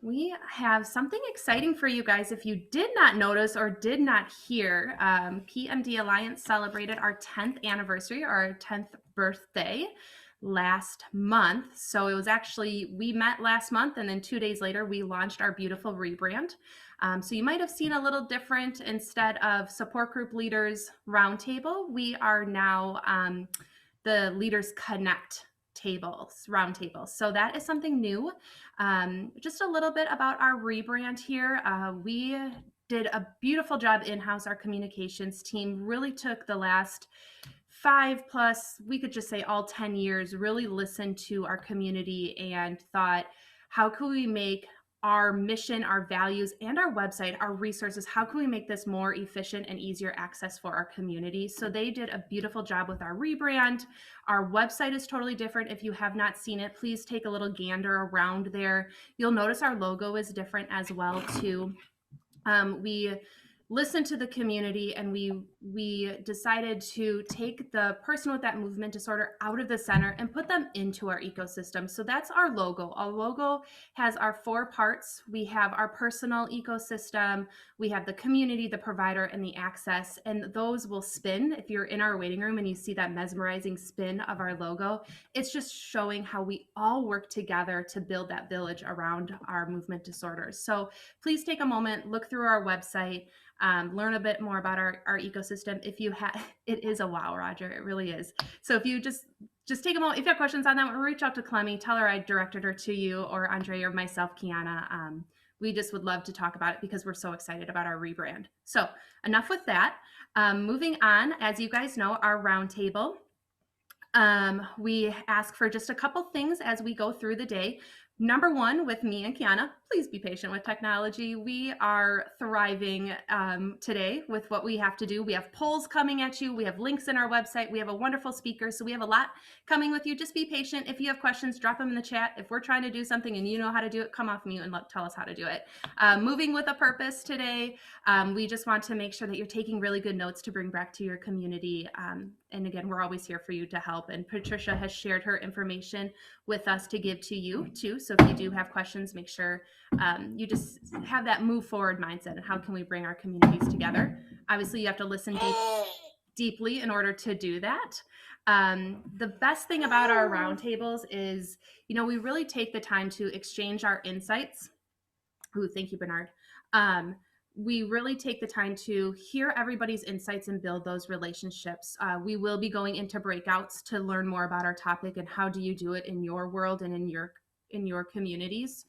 We have something exciting for you guys. If you did not notice or did not hear, PMD Alliance celebrated our 10th anniversary or our 10th birthday last month. So it was actually, we met last month, and then 2 days later, we launched our beautiful rebrand. So you might have seen a little different. Instead of support group leaders roundtable, we are now the Leaders Connect roundtables. So that is something new. Just a little bit about our rebrand here. We did a beautiful job in-house. Our communications team really took the last 5+, we could just say all 10 years, really listened to our community and thought, how can we make our mission, our values, and our website, our resources, how can we make this more efficient and easier access for our community? So they did a beautiful job with our rebrand. Our website is totally different. If you have not seen it, please take a little gander around there. You'll notice our logo is different as well too. We listened to the community, and we decided to take the person with that movement disorder out of the center and put them into our ecosystem. So that's our logo. Our logo has our 4 parts. We have our personal ecosystem, we have the community, the provider, and the access, and those will spin. If you're in our waiting room and you see that mesmerizing spin of our logo, it's just showing how we all work together to build that village around our movement disorders. So please take a moment, look through our website, learn a bit more about our ecosystem. If you have, it is a wow, Roger, it really is. So if you just take a moment, if you have questions on that, reach out to Clemmy, tell her I directed her to you, or Andre, or myself, Kiana. We just would love to talk about it because we're so excited about our rebrand. So enough with that. Moving on, as you guys know, our roundtable. We ask for just a couple things as we go through the day. Number one, with me and Kiana, please be patient with technology. We are thriving today with what we have to do. We have polls coming at you. We have links in our website. We have a wonderful speaker. So we have a lot coming with you. Just be patient. If you have questions, drop them in the chat. If we're trying to do something and you know how to do it, come off mute and tell us how to do it. Moving with a purpose today. We just want to make sure that you're taking really good notes to bring back to your community. And again, we're always here for you to help. And Patricia has shared her information with us to give to you too. So if you do have questions, make sure you just have that move forward mindset. And how can we bring our communities together? Obviously, you have to listen deeply in order to do that. The best thing about our roundtables is, we really take the time to exchange our insights. Ooh, thank you, Bernard. We really take the time to hear everybody's insights and build those relationships. We will be going into breakouts to learn more about our topic and how do you do it in your world and in your communities.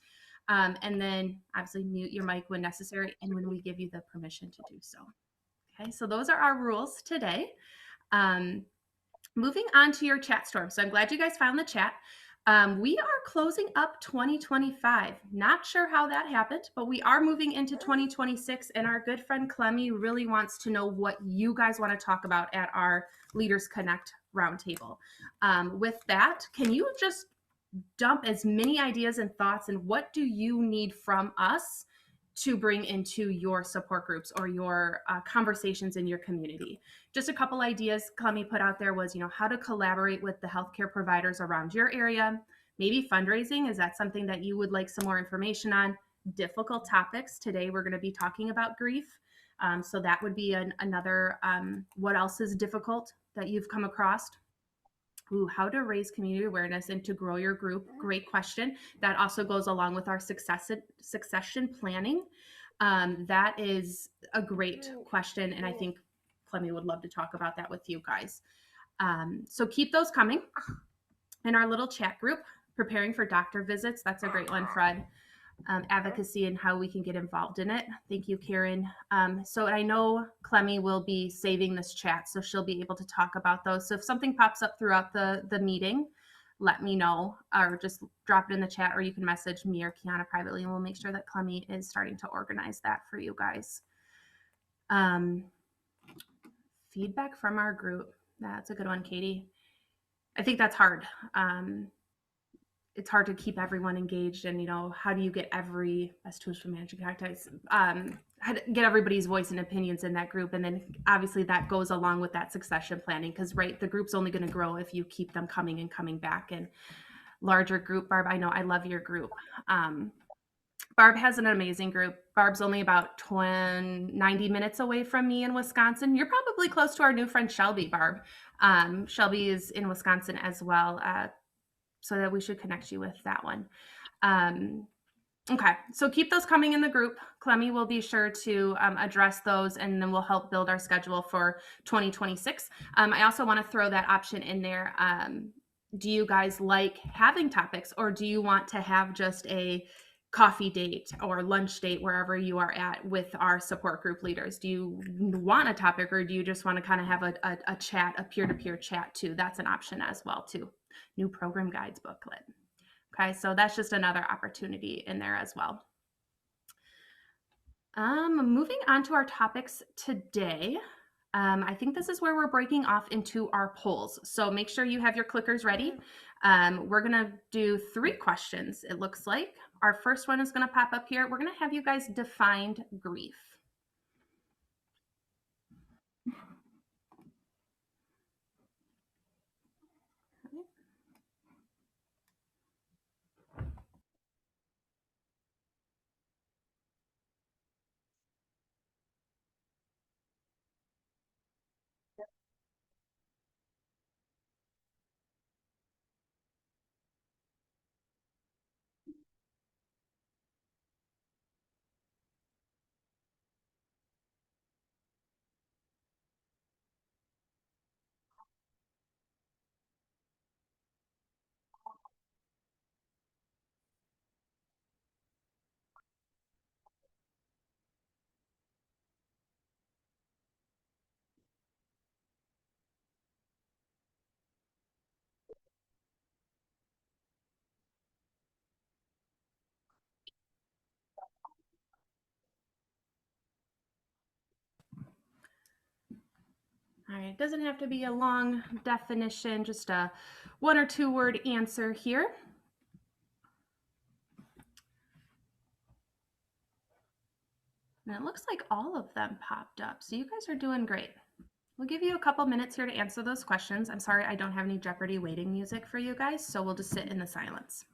And then obviously mute your mic when necessary and when we give you the permission to do so. Okay, so those are our rules today. Moving on to your chat storm. So I'm glad you guys found the chat. We are closing up 2025. Not sure how that happened, but we are moving into 2026, and our good friend Clemmy really wants to know what you guys want to talk about at our Leaders Connect roundtable. With that, can you just dump as many ideas and thoughts, and what do you need from us to bring into your support groups or your conversations in your community? Just a couple ideas Clemmy put out there was, how to collaborate with the healthcare providers around your area, maybe fundraising. Is that something that you would like some more information on? Difficult topics. Today, we're going to be talking about grief. So that would be another, what else is difficult that you've come across? Ooh, how to raise community awareness and to grow your group. Great question. That also goes along with our succession planning. That is a great question, and I think Clemmy would love to talk about that with you guys. So keep those coming. In our little chat group, preparing for doctor visits. That's a great one, Fred. Advocacy and how we can get involved in it. Thank you, Karen. So I know Clemmy will be saving this chat, so she'll be able to talk about those. So if something pops up throughout the meeting, let me know, or just drop it in the chat, or you can message me or Kiana privately, and we'll make sure that Clemmy is starting to organize that for you guys. Feedback from our group. That's a good one, Katie. I think that's hard. It's hard to keep everyone engaged, and how do you get best tools for managing contacts, how to get everybody's voice and opinions in that group. And then obviously that goes along with that succession planning, because the group's only going to grow if you keep them coming and coming back. And larger group, Barb, I know I love your group. Barb has an amazing group. Barb's only about 90 minutes away from me in Wisconsin. You're probably close to our new friend Shelby, Barb. Shelby is in Wisconsin as well, so that we should connect you with that one. Okay, so keep those coming in the group. Clemmy will be sure to address those, and then we'll help build our schedule for 2026. I also want to throw that option in there. Do you guys like having topics, or do you want to have just a coffee date or lunch date wherever you are at with our support group leaders? Do you want a topic, or do you just want to kind of have a chat, a peer-to-peer chat too? That's an option as well too. New program guides booklet. Okay, so that's just another opportunity in there as well. Moving on to our topics today. I think this is where we're breaking off into our polls. So make sure you have your clickers ready. We're gonna do 3 questions, it looks like. Our first one is gonna pop up here. We're gonna have you guys define grief. All right, it doesn't have to be a long definition, just a 1 or 2 word answer here. And it looks like all of them popped up, so you guys are doing great. We'll give you a couple minutes here to answer those questions. I'm sorry I don't have any Jeopardy waiting music for you guys, so we'll just sit in the silence.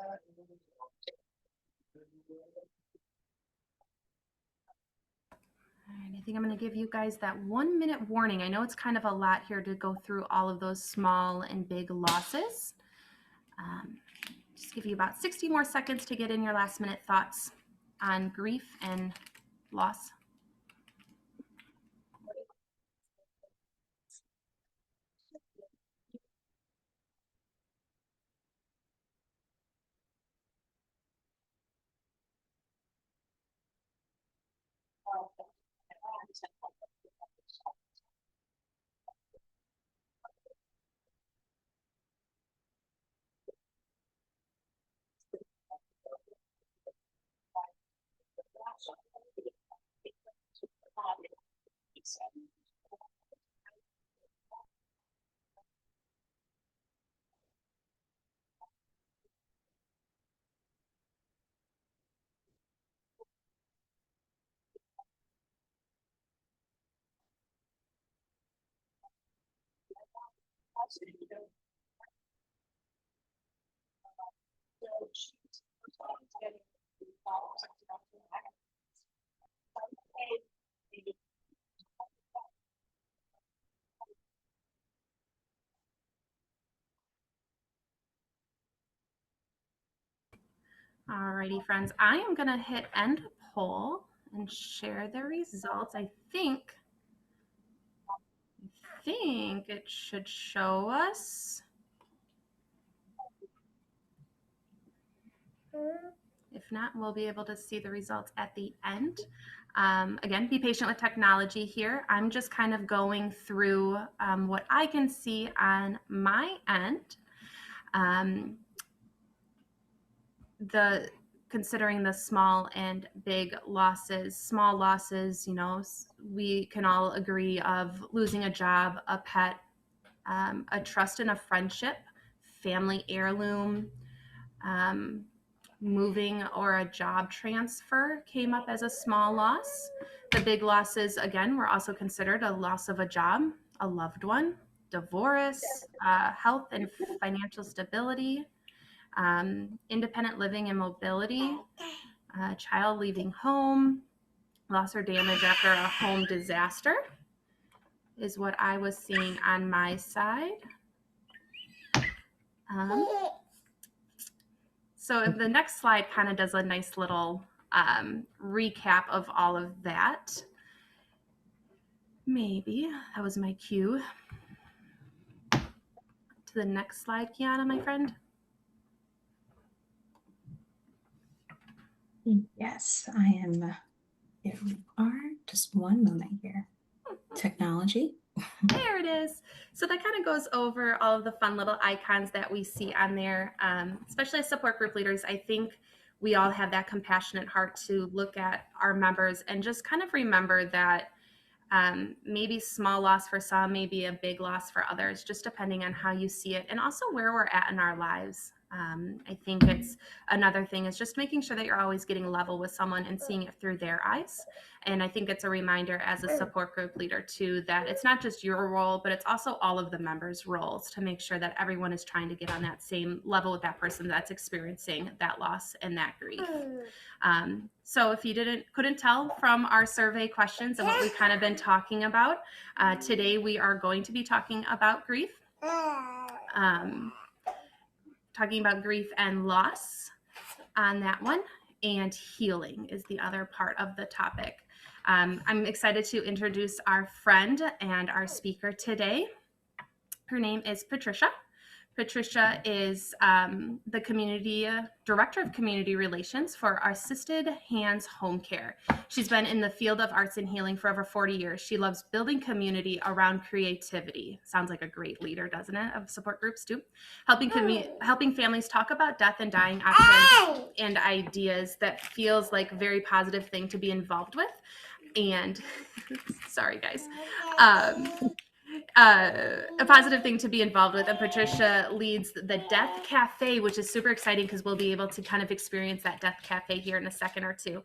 All right, I think I'm going to give you guys that 1 minute warning. I know it's kind of a lot here to go through all of those small and big losses. Just give you about 60 more seconds to get in your last minute thoughts on grief and loss. Alrighty, friends, I am gonna hit end poll and share the results. I think it should show us. If not, we'll be able to see the results at the end. Again, be patient with technology here. I'm just kind of going through what I can see on my end. Considering the small and big losses, small losses, you know, we can all agree of losing a job, a pet, a trust in a friendship, family heirloom, moving or a job transfer came up as a small loss. The big losses, again, were also considered a loss of a job, a loved one, divorce, health and financial stability, independent living and mobility, child leaving home, loss or damage after a home disaster is what I was seeing on my side. So the next slide kind of does a nice little recap of all of that. Maybe that was my cue. To the next slide, Kiana, my friend. Yes, I am. If you are, just one moment here. Technology. There it is. So that kind of goes over all of the fun little icons that we see on there, especially as support group leaders. I think we all have that compassionate heart to look at our members and just kind of remember that maybe small loss for some, maybe a big loss for others, just depending on how you see it and also where we're at in our lives. I think it's another thing is just making sure that you're always getting level with someone and seeing it through their eyes. And I think it's a reminder as a support group leader too, that it's not just your role, but it's also all of the members' roles to make sure that everyone is trying to get on that same level with that person that's experiencing that loss and that grief. So if you couldn't tell from our survey questions and what we've kind of been talking about, today we are going to be talking about grief. Talking about grief and loss on that one, and healing is the other part of the topic. I'm excited to introduce our friend and our speaker today. Her name is Patricia. Patricia is the community director of community relations for Assisted Hands Home Care. She's been in the field of arts and healing for over 40 years. She loves building community around creativity. Sounds like a great leader, doesn't it, of support groups too? Helping families talk about death and dying options and ideas that feels like a very positive thing to be involved with. And sorry guys. A positive thing to be involved with. And Patricia leads the Death Cafe, which is super exciting because we'll be able to kind of experience that Death Cafe here in a second or two.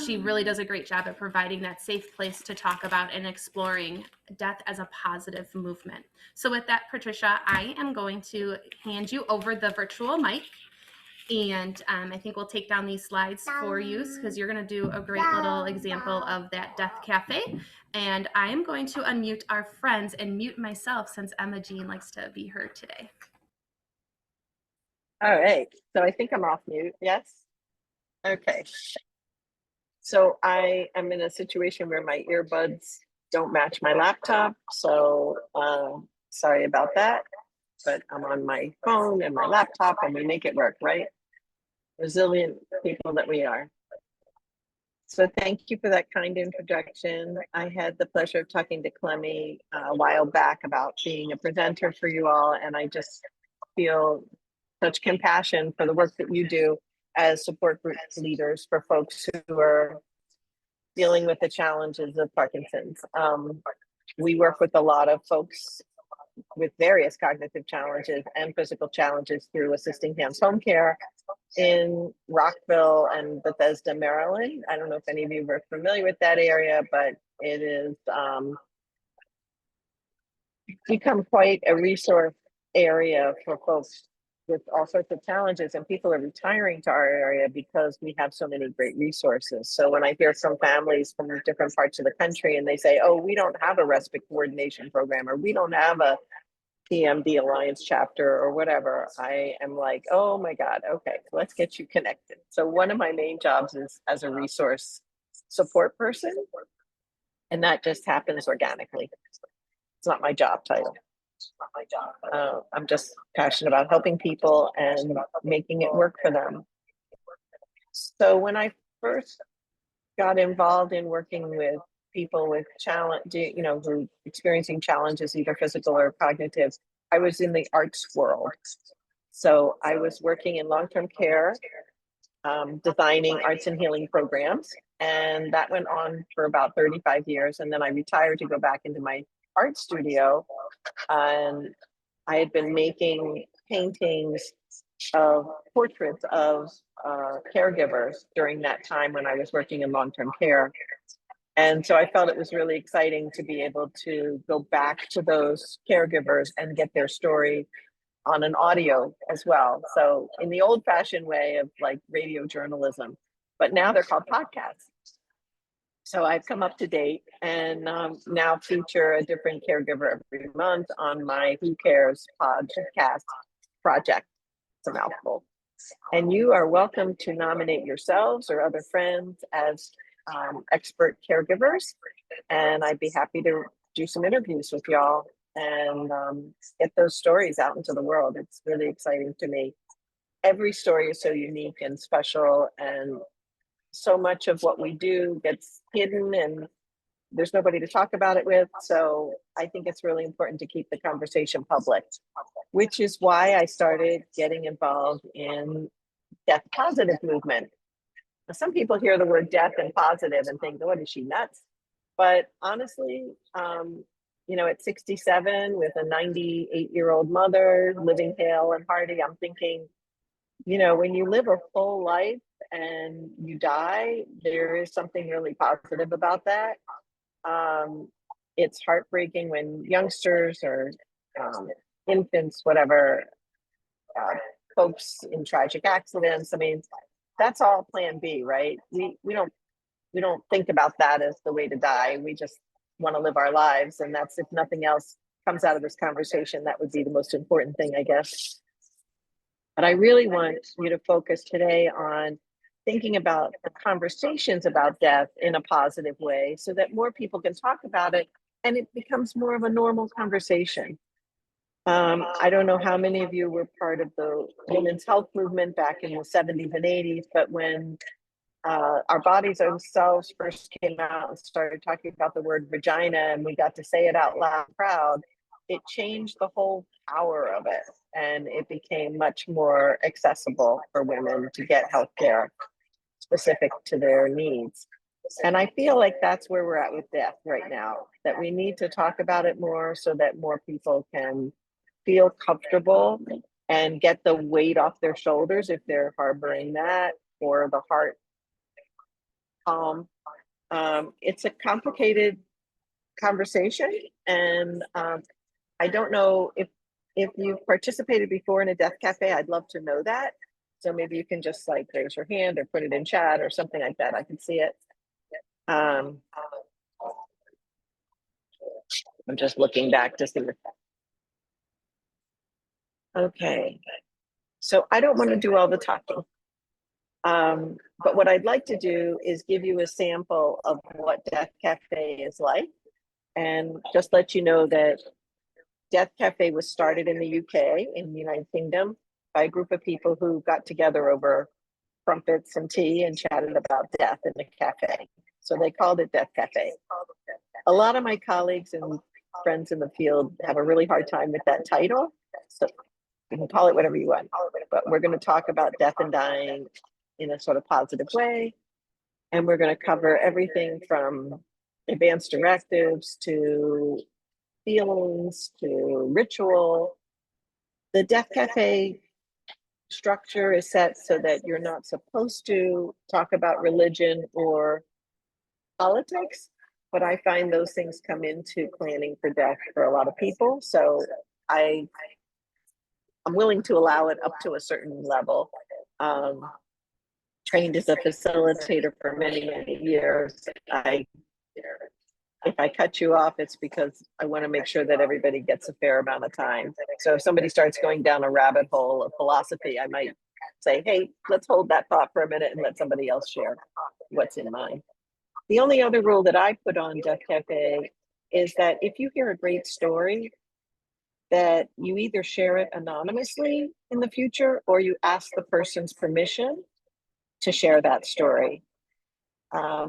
She really does a great job at providing that safe place to talk about and exploring death as a positive movement. So with that, Patricia, I am going to hand you over the virtual mic. And I think we'll take down these slides for you because you're going to do a great little example of that Death Cafe. And I am going to unmute our friends and mute myself since Emma Jean likes to be heard today. All right, so I think I'm off mute, yes? Okay. So I am in a situation where my earbuds don't match my laptop, so sorry about that, but I'm on my phone and my laptop and we make it work, right? Resilient people that we are. So thank you for that kind introduction. I had the pleasure of talking to Clemmy a while back about being a presenter for you all, and I just feel such compassion for the work that you do as support group leaders for folks who are dealing with the challenges of Parkinson's. We work with a lot of folks with various cognitive challenges and physical challenges through Assisting Hands Home Care in Rockville and Bethesda, Maryland. I don't know if any of you are familiar with that area, but it is become quite a resource area for folks with all sorts of challenges, and people are retiring to our area because we have so many great resources. So when I hear from families from different parts of the country and they say, oh, we don't have a respite coordination program, or we don't have a PMD Alliance chapter or whatever, I am like, oh my God, okay, let's get you connected. So one of my main jobs is as a resource support person, and that just happens organically. It's not my job title. I'm just passionate about helping people and making it work for them. So when I first got involved in working with people with challenge, you know, who are experiencing challenges, either physical or cognitive, I was in the arts world. So I was working in long-term care, designing arts and healing programs. And that went on for about 35 years. And then I retired to go back into my art studio. And I had been making paintings of portraits of caregivers during that time when I was working in long-term care. And so I felt it was really exciting to be able to go back to those caregivers and get their story on an audio as well. So in the old fashioned way of like radio journalism, but now they're called podcasts. So I've come up to date and now feature a different caregiver every month on my Who Cares podcast project. It's a mouthful. And you are welcome to nominate yourselves or other friends as expert caregivers. And I'd be happy to do some interviews with y'all and get those stories out into the world. It's really exciting to me. Every story is so unique and special, and so much of what we do gets hidden and there's nobody to talk about it with. So I think it's really important to keep the conversation public, which is why I started getting involved in death positive movement. Now, some people hear the word death and positive and think, what is she, nuts? But honestly, you know, at 67 with a 98-year-old mother living hale and hearty, I'm thinking, you know, when you live a full life and you die, there is something really positive about that. It's heartbreaking when youngsters or infants, whatever, folks in tragic accidents. I mean, that's all plan B, right? We don't think about that as the way to die. We just want to live our lives. And that's, if nothing else comes out of this conversation, that would be the most important thing, I guess. But I really want you to focus today on thinking about the conversations about death in a positive way so that more people can talk about it and it becomes more of a normal conversation. I don't know how many of you were part of the women's health movement back in the 70s and 80s, but when our bodies themselves first came out and started talking about the word vagina and we got to say it out loud, proud, it changed the whole power of it. And it became much more accessible for women to get healthcare specific to their needs. And I feel like that's where we're at with death right now, that we need to talk about it more so that more people can feel comfortable and get the weight off their shoulders if they're harboring that, or the heart calm. It's a complicated conversation, and I don't know if you've participated before in a death cafe. I'd love to know that. So maybe you can just like raise your hand or put it in chat or something like that. I can see it. I'm just looking back to see what. Okay. So I don't want to do all the talking. But what I'd like to do is give you a sample of what Death Cafe is like, and just let you know that Death Cafe was started in the UK, in the United Kingdom, by a group of people who got together over crumpets and tea and chatted about death in the cafe. So they called it Death Cafe. A lot of my colleagues and friends in the field have a really hard time with that title. So you can call it whatever you want, but we're going to talk about death and dying in a sort of positive way. And we're going to cover everything from advanced directives to feelings to ritual. The Death Cafe structure is set so that you're not supposed to talk about religion or politics, but I find those things come into planning for death for a lot of people. So I'm willing to allow it up to a certain level. Trained as a facilitator for many, many years. I if I cut you off, it's because I want to make sure that everybody gets a fair amount of time. So if somebody starts going down a rabbit hole of philosophy, I might say, hey, let's hold that thought for a minute and let somebody else share what's in mind. The only other rule that I put on Death Cafe is that if you hear a great story, that you either share it anonymously in the future or you ask the person's permission to share that story.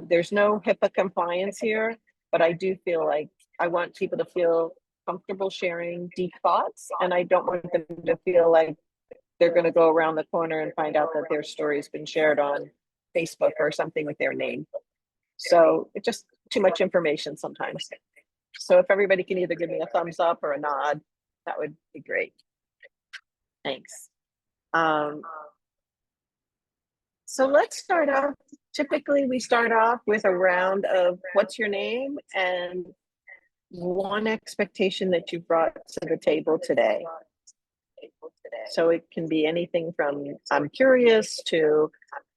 There's no HIPAA compliance here, but I do feel like I want people to feel comfortable sharing deep thoughts, and I don't want them to feel like they're going to go around the corner and find out that their story has been shared on Facebook or something with their name. So it's just too much information sometimes. So if everybody can either give me a thumbs up or a nod, that would be great. Thanks. So let's start off. Typically, we start off with a round of what's your name and one expectation that you brought to the table today. So it can be anything from I'm curious to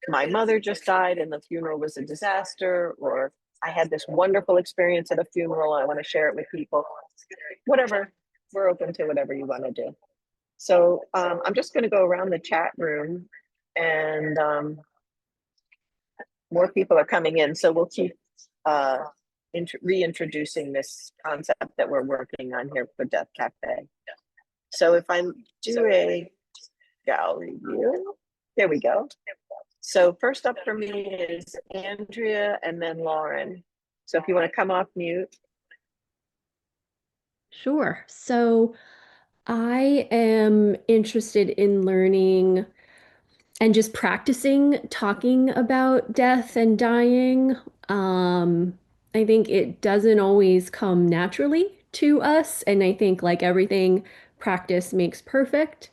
my mother just died and the funeral was a disaster, or I had this wonderful experience at a funeral. I want to share it with people. Whatever, we're open to whatever you want to do. So I'm just going to go around the chat room, and more people are coming in. So we'll keep reintroducing this concept that we're working on here for Death Cafe. So if I do a gallery view, there we go. So first up for me is Andrea and then Lauren. So if you want to come off mute. Sure. So I am interested in learning and just practicing talking about death and dying. I think it doesn't always come naturally to us. And I think, like everything, practice makes perfect.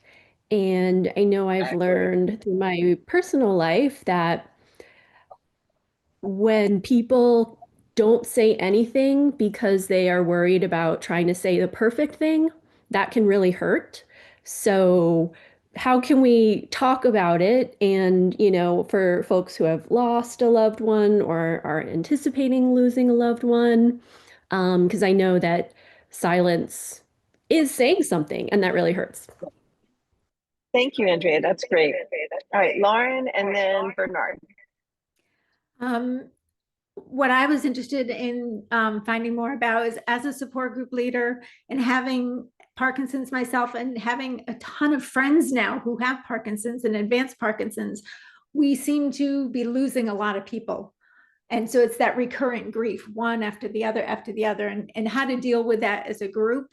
And I know I've learned through my personal life that when people don't say anything because they are worried about trying to say the perfect thing, that can really hurt. So, how can we talk about it? And, for folks who have lost a loved one or are anticipating losing a loved one, because I know that silence is saying something and that really hurts. Thank you, Andrea. That's great. All right, Lauren and then Bernard. What I was interested in finding more about is, as a support group leader and having Parkinson's myself and having a ton of friends now who have Parkinson's and advanced Parkinson's, we seem to be losing a lot of people. And so it's that recurrent grief, one after the other, and how to deal with that as a group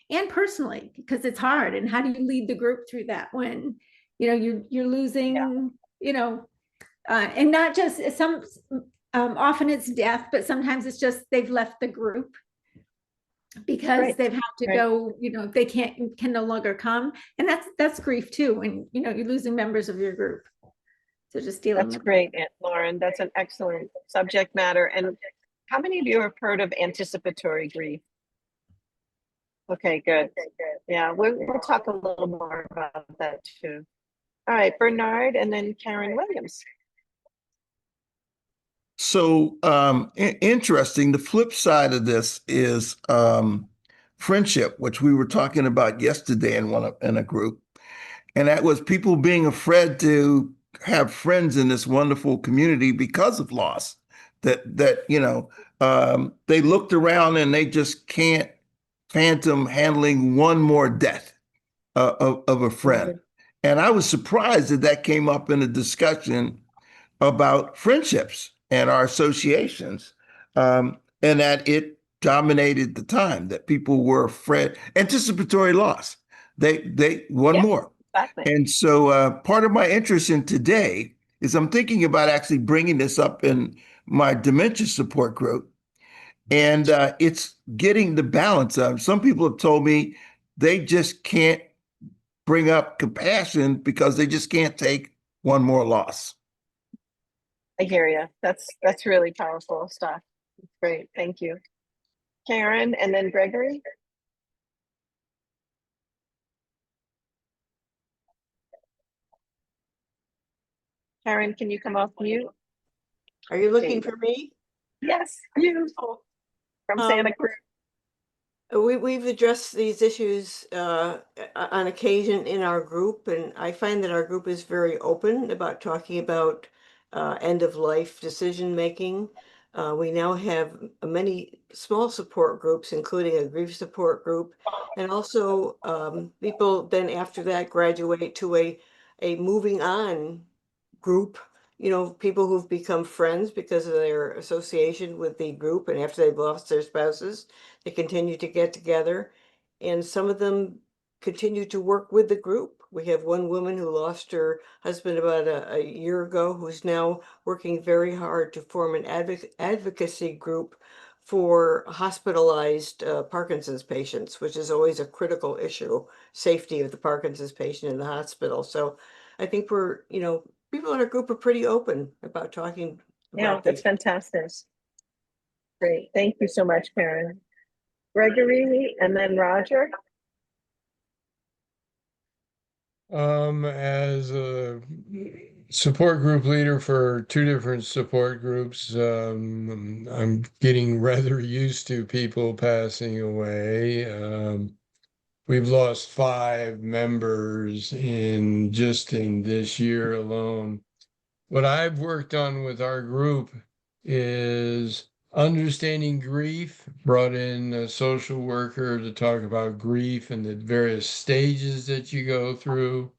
and personally, because it's hard. And how do you lead the group through that when, you're losing, and not just some, often it's death, but sometimes it's just they've left the group because they've had to go, they can no longer come. And that's grief too. When, you're losing members of your group. So just dealing with That's great, Aunt Lauren. That's an excellent subject matter. And how many of you have heard of anticipatory grief? Okay, good. Yeah, we'll talk a little more about that too. All right, Bernard and then Karen Williams. So interesting. The flip side of this is friendship, which we were talking about yesterday in a group, and that was people being afraid to have friends in this wonderful community because of loss. That they looked around and they just can't phantom handling one more death of a friend. And I was surprised that came up in a discussion about friendships and our associations, and that it dominated the time, that people were afraid, anticipatory loss. They one more. Exactly. And so part of my interest in today is I'm thinking about actually bringing this up in my dementia support group. And it's getting the balance of, some people have told me they just can't bring up compassion because they just can't take one more loss. I hear you. That's really powerful stuff. Great. Thank you. Karen and then Gregory. Karen, can you come off mute? Are you looking for me? Yes, you. from Santa Cruz. We've addressed these issues on occasion in our group, and I find that our group is very open about talking about end of life decision making. We now have many small support groups, including a grief support group, and also people then after that graduate to a moving on group. You know, people who've become friends because of their association with the group, and after they've lost their spouses, they continue to get together, and some of them continue to work with the group. We have one woman who lost her husband about a year ago, who's now working very hard to form an advocacy group for hospitalized Parkinson's patients, which is always a critical issue, safety of the Parkinson's patient in the hospital. So I think we're, you know, people in our group are pretty open about talking Yeah, about that's these. fantastic. Great. Thank you so much, Karen. Gregory and then Roger. As a support group leader for two different support groups, I'm getting rather used to people passing away. We've lost 5 members in this year alone. What I've worked on with our group is understanding grief, brought in a social worker to talk about grief and the various stages that you go through.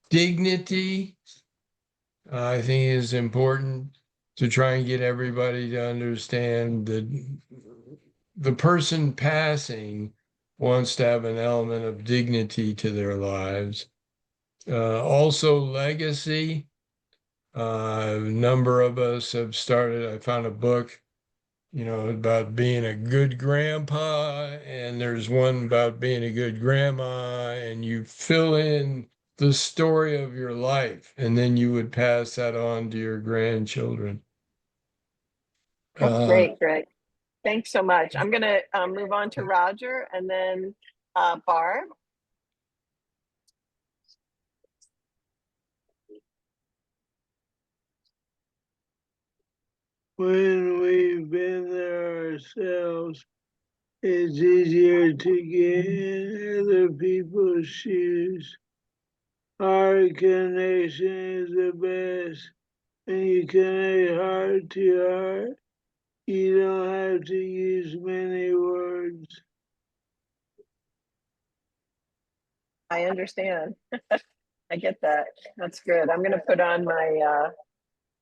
Dignity, I think, is important to try and get everybody to understand that the person passing wants to have an element of dignity to their lives. Also legacy. A number of us have started, I found a book, you know, about being a good grandpa, and there's one about being a good grandma, and you fill in the story of your life, and then you would pass that on to your grandchildren. That's great, Greg. Thanks so much. I'm going to move on to Roger and then Barb. When we've been there ourselves, it's easier to get in other people's shoes. Our connection is the best, and you connect heart to heart. You don't have to use many words. I understand. I get that. That's good. I'm going to put on my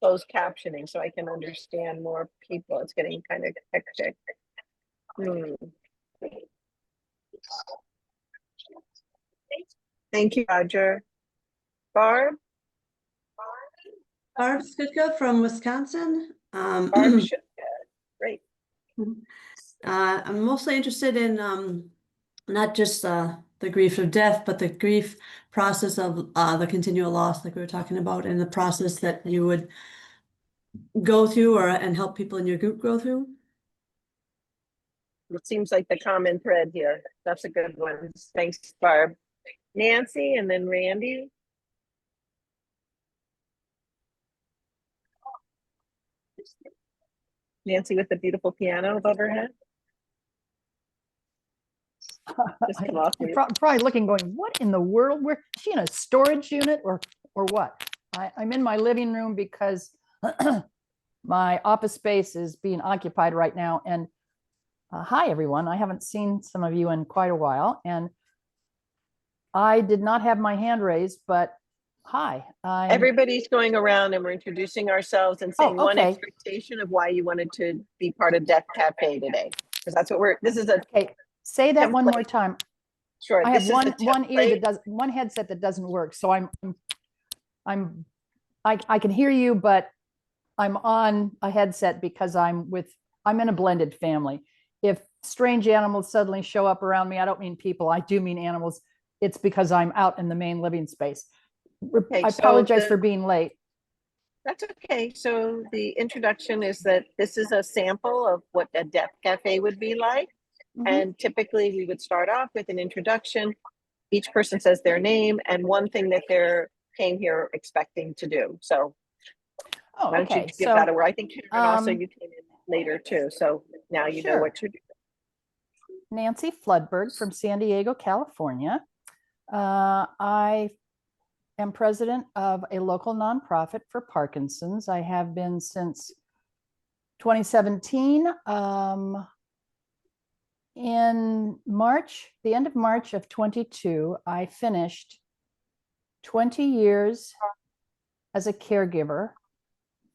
closed captioning so I can understand more people. It's getting kind of hectic. Thank you, Roger. Barb? Barb Skutka from Wisconsin. Barb should, great. I'm mostly interested in not just the grief of death, but the grief process of the continual loss, like we were talking about, and the process that you would go through and help people in your group go through. It seems like the common thread here. That's a good one. Thanks, Barb. Nancy and then Randy. Nancy with the beautiful piano above her head. Just come off mute. Probably looking, going, what in the world? Where is she in a storage unit or what? I'm in my living room because my office space is being occupied right now. And hi, everyone. I haven't seen some of you in quite a while. And I did not have my hand raised, but hi. Everybody's going around and we're introducing ourselves and saying one expectation of why you wanted to be part of Death Cafe today. Because that's what this is a okay. Say that template. One more time. Sure. I have one ear that one headset that doesn't work. So I can hear you, but I'm on a headset because I'm in a blended family. If strange animals suddenly show up around me, I don't mean people, I do mean animals. It's because I'm out in the main living space. Okay, I apologize for being late. That's okay. So the introduction is that this is a sample of what a Death Cafe would be like. And typically we would start off with an introduction. Each person says their name and one thing that they're came here expecting to do. So why don't you give that a word? I think Karen also you came in later too. So now you know Sure. what to do. Nancy Floodberg from San Diego, California. I am president of a local nonprofit for Parkinson's. I have been since 2017. In March, the end of March of 22, I finished 20 years as a caregiver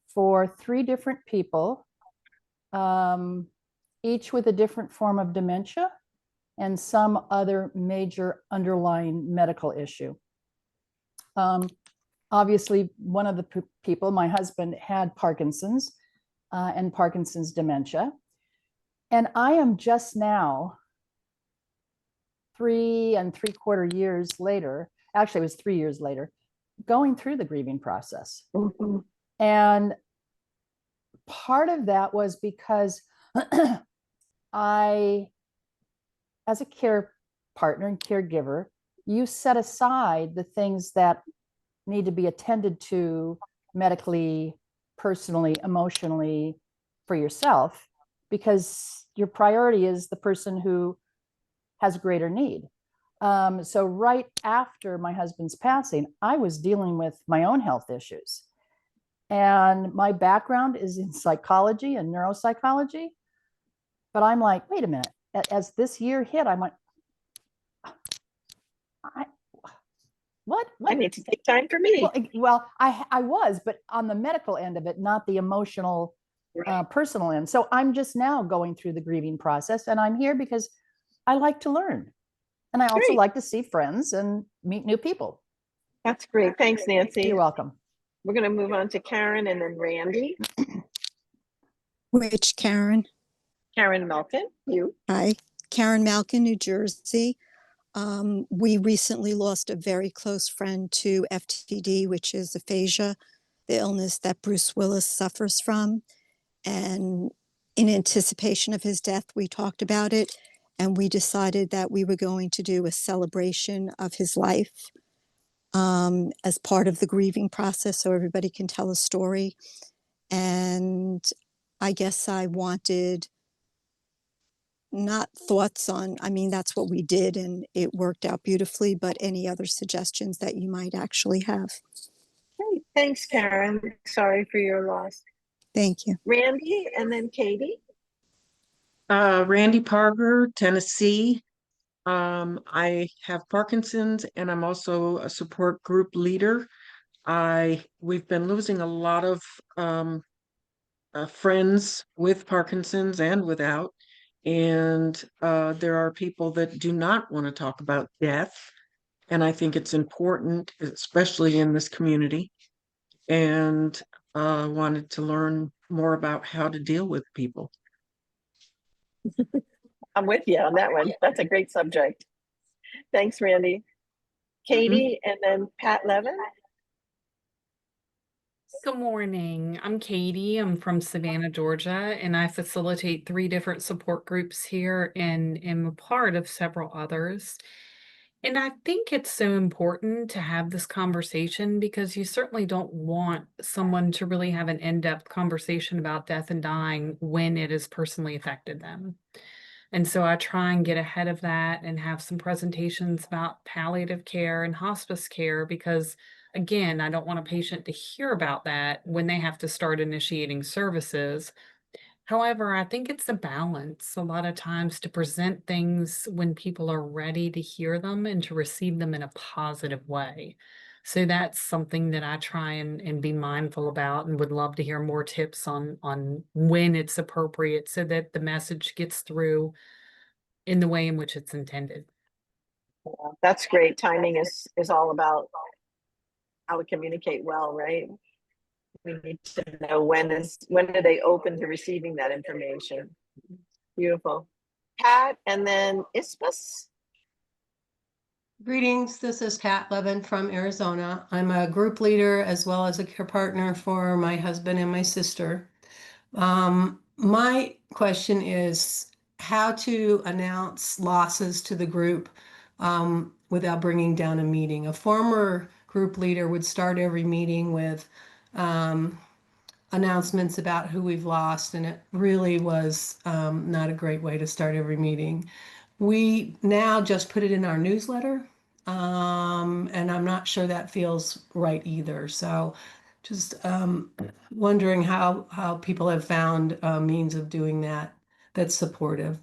for 3 different people, each with a different form of dementia and some other major underlying medical issue. Obviously, one of the people, my husband, had Parkinson's and Parkinson's dementia. And I am just now 3 3/4 years later, actually it was 3 years later, going through the grieving process. Mm-hmm. And part of that was because I, as a care partner and caregiver, you set aside the things that need to be attended to medically, personally, emotionally for yourself, because your priority is the person who has greater need. So right after my husband's passing, I was dealing with my own health issues. And my background is in psychology and neuropsychology. But I'm like, wait a minute, as this year hit, I'm like, what? I need to take time for me. Well, I was, but on the medical end of it, not the emotional, personal end. So I'm just now going through the grieving process, and I'm here because I like to learn. And I also Great. like to see friends and meet new people. That's great. Thanks, Nancy. You're welcome. We're going to move on to Karen and then Randy. Which Karen? Karen Malkin, you. Hi, Karen Malkin, New Jersey. We recently lost a very close friend to FTD, which is aphasia, the illness that Bruce Willis suffers from. And in anticipation of his death, we talked about it, and we decided that we were going to do a celebration of his life as part of the grieving process, so everybody can tell a story. And I guess I wanted not thoughts on, I mean, that's what we did and it worked out beautifully, but any other suggestions that you might actually have. Great. Thanks, Karen. Sorry for your loss. Thank you. Randy and then Katie. Randy Parker, Tennessee. I have Parkinson's and I'm also a support group leader. We've been losing a lot of friends with Parkinson's and without. And there are people that do not want to talk about death. And I think it's important, especially in this community. And wanted to learn more about how to deal with people. I'm with you on that one. That's a great subject. Thanks, Randy. Katie and then Pat Levin. Good morning. I'm Katie. I'm from Savannah, Georgia, and I facilitate 3 different support groups here and am a part of several others. And I think it's so important to have this conversation because you certainly don't want someone to really have an in-depth conversation about death and dying when it has personally affected them. And so I try and get ahead of that and have some presentations about palliative care and hospice care because, again, I don't want a patient to hear about that when they have to start initiating services. However, I think it's a balance a lot of times to present things when people are ready to hear them and to receive them in a positive way. So that's something that I try and be mindful about and would love to hear more tips on when it's appropriate so that the message gets through in the way in which it's intended. Yeah, that's great. Timing is all about how to communicate well, right? We need to know when are they open to receiving that information. Beautiful. Pat and then Ispas. Greetings, this is Pat Levin from Arizona. I'm a group leader as well as a care partner for my husband and my sister. My question is how to announce losses to the group without bringing down a meeting. A former group leader would start every meeting with announcements about who we've lost, and it really was not a great way to start every meeting. We now just put it in our newsletter, and I'm not sure that feels right either. So just wondering how people have found a means of doing that that's supportive.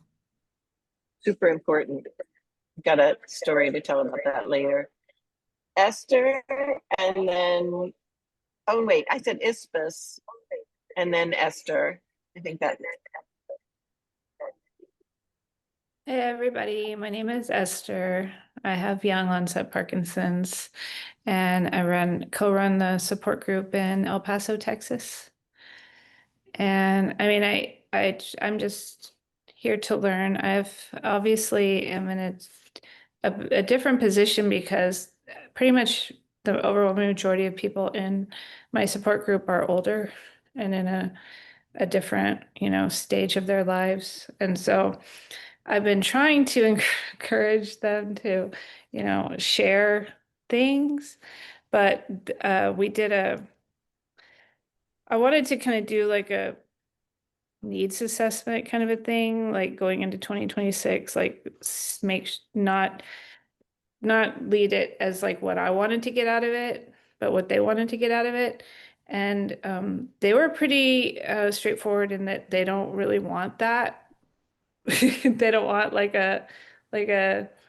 Super important. Got a story to tell about that later. Esther, and then, oh wait, I said Ispus, and then Esther. I think that. Hey everybody, my name is Esther. I have young onset Parkinson's and I co-run the support group in El Paso, Texas. And I mean, I'm just here to learn. I've obviously am in a different position because pretty much the overwhelming majority of people in my support group are older and in a different, stage of their lives. And so I've been trying to encourage them to, share things, but I wanted to kind of do like a needs assessment kind of a thing, like going into 2026, like not lead it as like what I wanted to get out of it, but what they wanted to get out of it. And they were pretty straightforward in that they don't really want that. They don't want like a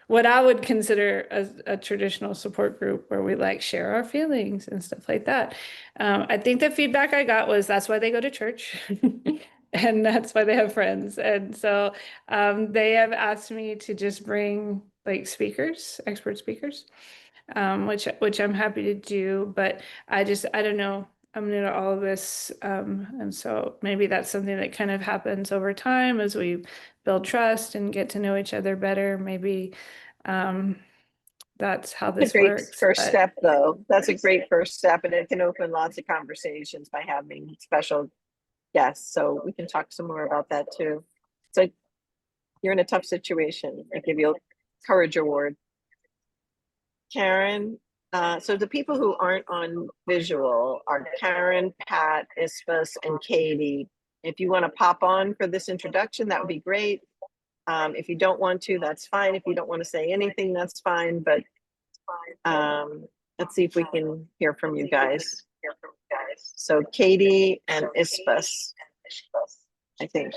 what I would consider a traditional support group where we like share our feelings and stuff like that. I think the feedback I got was that's why they go to church and that's why they have friends. And so they have asked me to just bring like expert speakers, which I'm happy to do, but I don't know. I'm new to all of this. And so maybe that's something that kind of happens over time as we build trust and get to know each other better. Maybe that's how this works. First step, though. That's a great first step, and it can open lots of conversations by having special guests. So we can talk some more about that too. So you're in a tough situation. I give you a courage award. Karen, so the people who aren't on visual are Karen, Pat, Ispus, and Katie. If you want to pop on for this introduction, that would be great. If you don't want to, that's fine. If you don't want to say anything, that's fine. But let's see if we can hear from you guys. So Katie and Ispus, I think.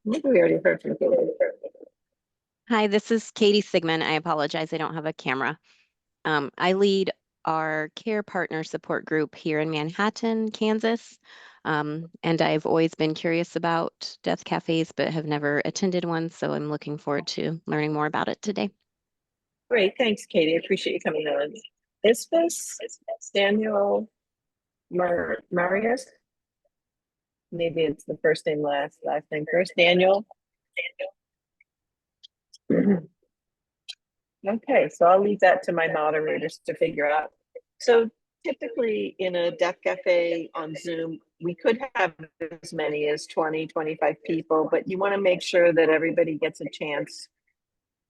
Maybe we already heard from Katie. Hi, this is Katie Sigmund. I apologize, I don't have a camera. I lead our care partner support group here in Manhattan, Kansas. And I've always been curious about death cafes, but have never attended one. So I'm looking forward to learning more about it today. Great, thanks, Katie. I appreciate you coming on. Ispus, Daniel Marius. Maybe it's the first name last name first. Daniel. Okay, so I'll leave that to my moderators to figure out. So typically in a death cafe on Zoom, we could have as many as 20, 25 people, but you want to make sure that everybody gets a chance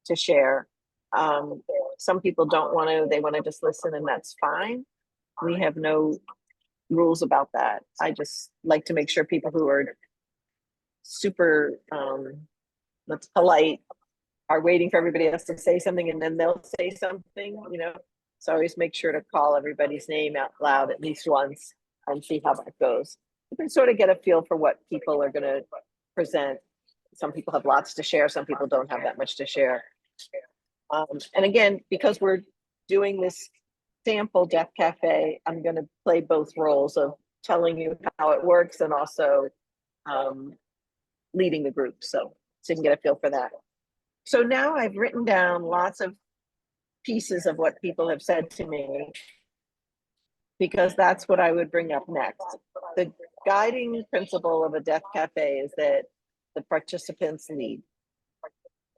to share. Some people don't want to, they want to just listen, and that's fine. We have no rules about that. I just like to make sure people who are super polite are waiting for everybody else to say something, and then they'll say something, So always make sure to call everybody's name out loud at least once and see how that goes. You can sort of get a feel for what people are going to present. Some people have lots to share. Some people don't have that much to share. And again, because we're doing this sample death cafe, I'm going to play both roles of telling you how it works and also leading the group. So you can get a feel for that. So now I've written down lots of pieces of what people have said to me, because that's what I would bring up next. The guiding principle of a death cafe is that the participants lead.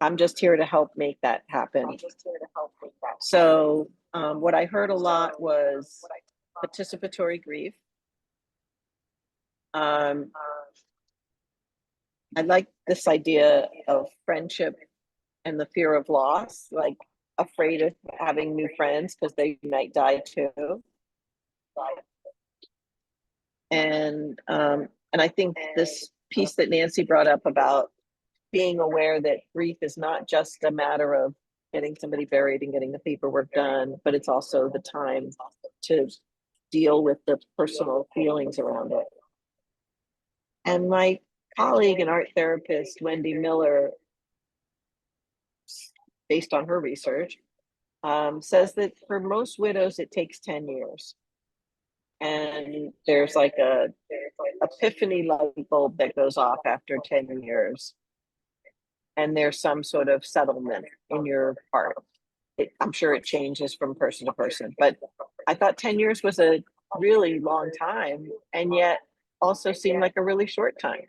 I'm just here to help make that happen. So what I heard a lot was participatory grief. I like this idea of friendship and the fear of loss, like afraid of having new friends because they might die too. And I think this piece that Nancy brought up about being aware that grief is not just a matter of getting somebody buried and getting the paperwork done, but it's also the time to deal with the personal feelings around it. And my colleague and art therapist, Wendy Miller, based on her research, says that for most widows, it takes 10 years. And there's like a epiphany light bulb that goes off after 10 years. And there's some sort of settlement in your heart. I'm sure it changes from person to person, but I thought 10 years was a really long time, and yet also seemed like a really short time.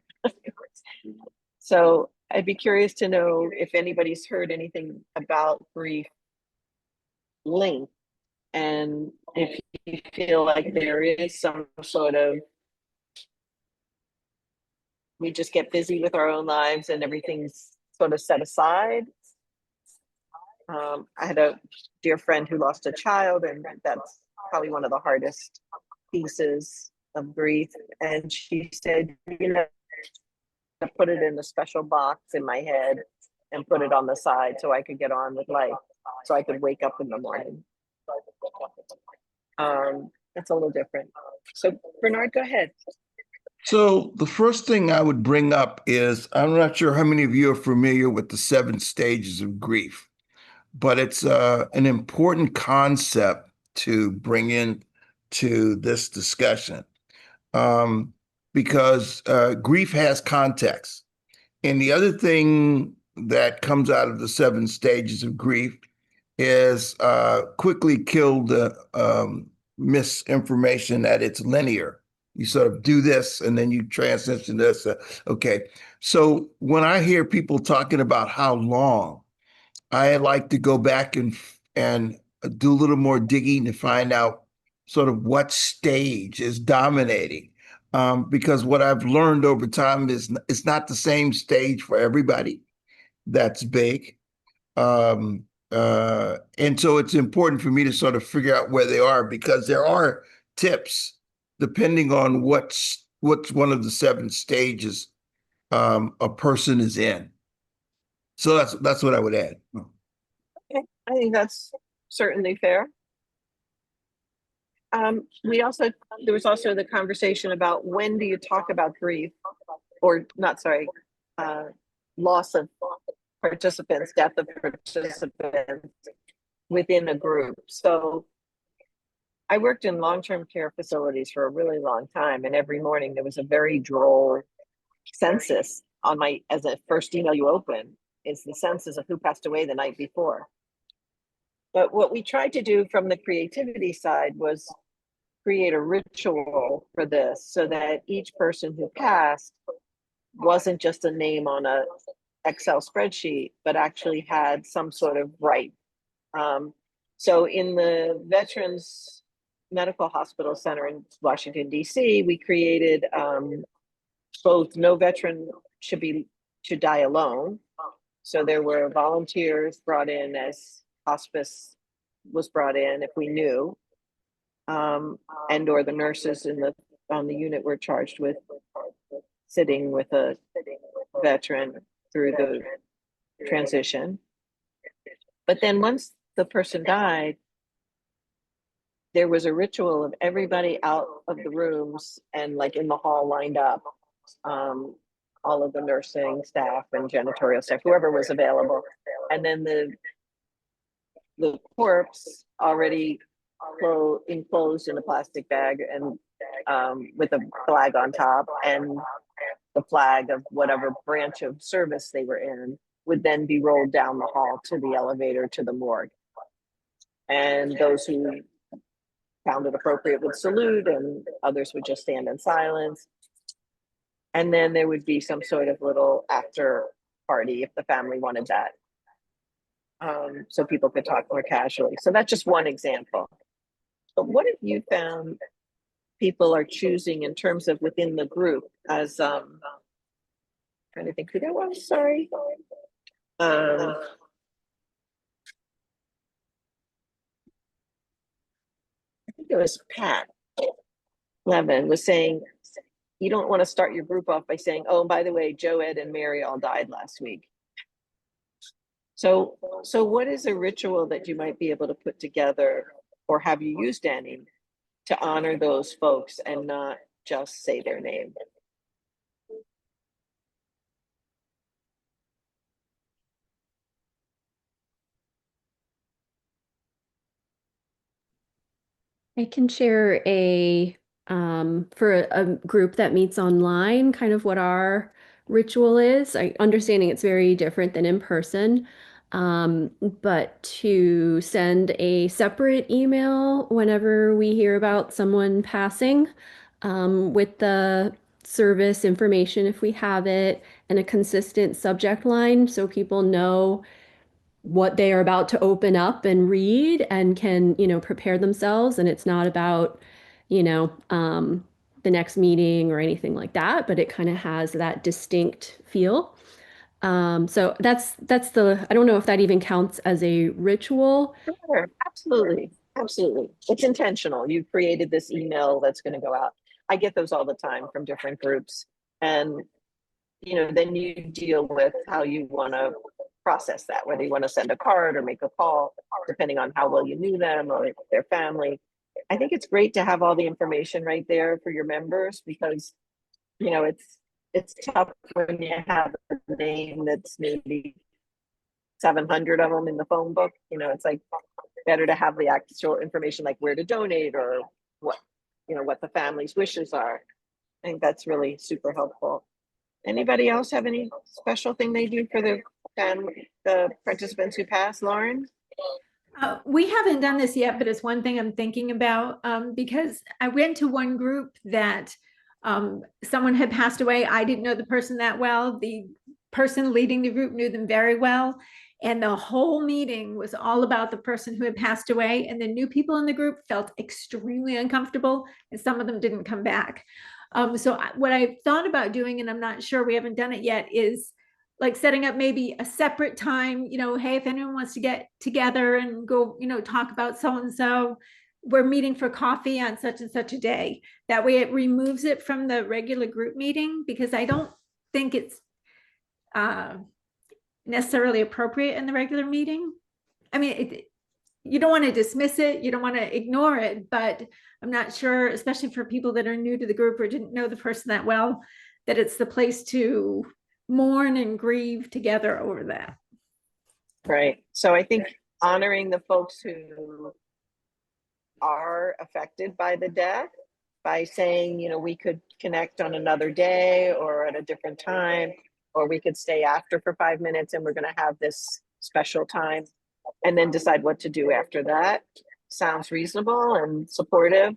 So I'd be curious to know if anybody's heard anything about grief length, and if you feel like there is some sort of, we just get busy with our own lives and everything's sort of set aside. I had a dear friend who lost a child, and that's probably one of the hardest pieces of grief. And she said, you know, I put it in a special box in my head and put it on the side so I could get on with life, so I could wake up in the morning. That's a little different. So Bernard, go ahead. So the first thing I would bring up is, I'm not sure how many of you are familiar with the 7 stages of grief, but it's an important concept to bring in to this discussion, because grief has context. And the other thing that comes out of the 7 stages of grief is quickly kill the misinformation that it's linear. You sort of do this and then you transition this. Okay. So when I hear people talking about how long, I like to go back and do a little more digging to find out sort of what stage is dominating. Because what I've learned over time is it's not the same stage for everybody. That's big. And so it's important for me to sort of figure out where they are, because there are tips depending on what's one of the 7 stages a person is in. So that's what I would add. Okay, I think that's certainly fair. There was also the conversation about when do you talk about grief, or not, sorry, loss of participants, death of participants within a group. So I worked in long-term care facilities for a really long time, and every morning there was a very droll census on as a first email you open, is the census of who passed away the night before. But what we tried to do from the creativity side was create a ritual for this, so that each person who passed wasn't just a name on a Excel spreadsheet, but actually had some sort of right. So in the Veterans Medical Hospital Center in Washington, D.C., we created both no veteran should die alone. So there were volunteers brought in as hospice was brought in if we knew, and or the nurses on the unit were charged with sitting with a veteran through the transition. But then once the person died, there was a ritual of everybody out of the rooms and like in the hall lined up, all of the nursing staff and janitorial staff, whoever was available. And then the corpse already enclosed in a plastic bag and with a flag on top, and the flag of whatever branch of service they were in would then be rolled down the hall to the elevator to the morgue. And those who found it appropriate would salute, and others would just stand in silence. And then there would be some sort of little after party if the family wanted that. So people could talk more casually. So that's just one example. But what have you found people are choosing in terms of within the group as, trying to think who that was, sorry. I think it was Pat Levin was saying, you don't want to start your group off by saying, oh, by the way, Joe, Ed, and Mary all died last week. So what is a ritual that you might be able to put together, or have you used any, to honor those folks and not just say their name? I can share for a group that meets online, kind of what our ritual is. Understanding it's very different than in person, but to send a separate email whenever we hear about someone passing, with the service information if we have it, and a consistent subject line so people know what they are about to open up and read and can, prepare themselves. And it's not about, the next meeting or anything like that, but it kind of has that distinct feel. So that's I don't know if that even counts as a ritual. Sure, absolutely. Absolutely. It's intentional. You created this email that's going to go out. I get those all the time from different groups. And, then you deal with how you want to process that, whether you want to send a card or make a call, depending on how well you knew them or their family. I think it's great to have all the information right there for your members, because, it's tough when you have a name that's maybe 700 of them in the phone book. It's like better to have the actual information, like where to donate or what the family's wishes are. I think that's really super helpful. Anybody else have any special thing they do for the participants who pass, Lauren? We haven't done this yet, but it's one thing I'm thinking about, because I went to one group that someone had passed away. I didn't know the person that well. The person leading the group knew them very well. And the whole meeting was all about the person who had passed away. And the new people in the group felt extremely uncomfortable, and some of them didn't come back. So what I thought about doing, and I'm not sure, we haven't done it yet, is like setting up maybe a separate time, hey, if anyone wants to get together and go, talk about so-and-so, we're meeting for coffee on such and such a day. That way it removes it from the regular group meeting, because I don't think it's necessarily appropriate in the regular meeting. I mean, you don't want to dismiss it, you don't want to ignore it, but I'm not sure, especially for people that are new to the group or didn't know the person that well, that it's the place to mourn and grieve together over that. Right. So I think honoring the folks who are affected by the death by saying, we could connect on another day or at a different time, or we could stay after for 5 minutes and we're going to have this special time, and then decide what to do after that, sounds reasonable and supportive.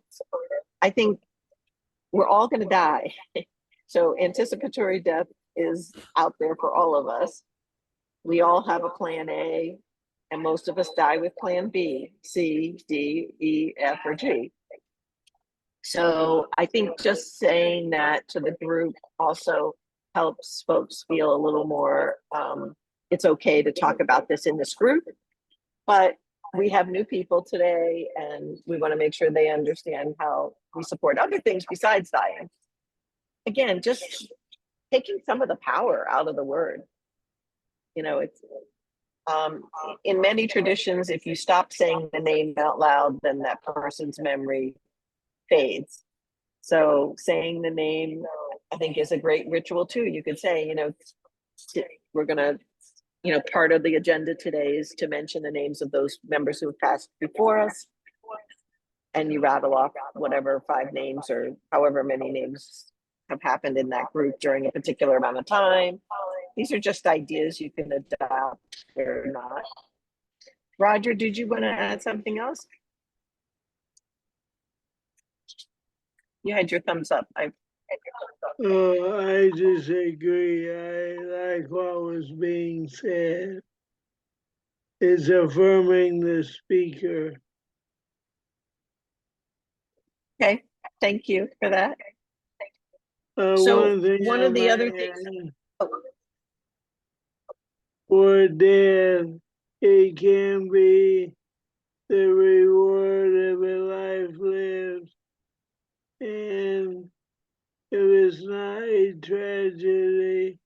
I think we're all going to die. So anticipatory death is out there for all of us. We all have a plan A, and most of us die with plan B, C, D, E, F, or G. So I think just saying that to the group also helps folks feel a little more, it's okay to talk about this in this group, but we have new people today and we want to make sure they understand how we support other things besides dying. Again, just taking some of the power out of the word. It's in many traditions, if you stop saying the name out loud, then that person's memory fades. So saying the name, I think, is a great ritual too. You could say, we're gonna, part of the agenda today is to mention the names of those members who have passed before us. And you rattle off whatever 5 names or however many names have happened in that group during a particular amount of time. These are just ideas you can adopt or not. Roger, did you want to add something else? You had your thumbs up. I just agree. I like what was being said. It's affirming the speaker. Okay, thank you for that. So one of the other things for death, it can be the reward of a life lived. And if it's not a tragedy,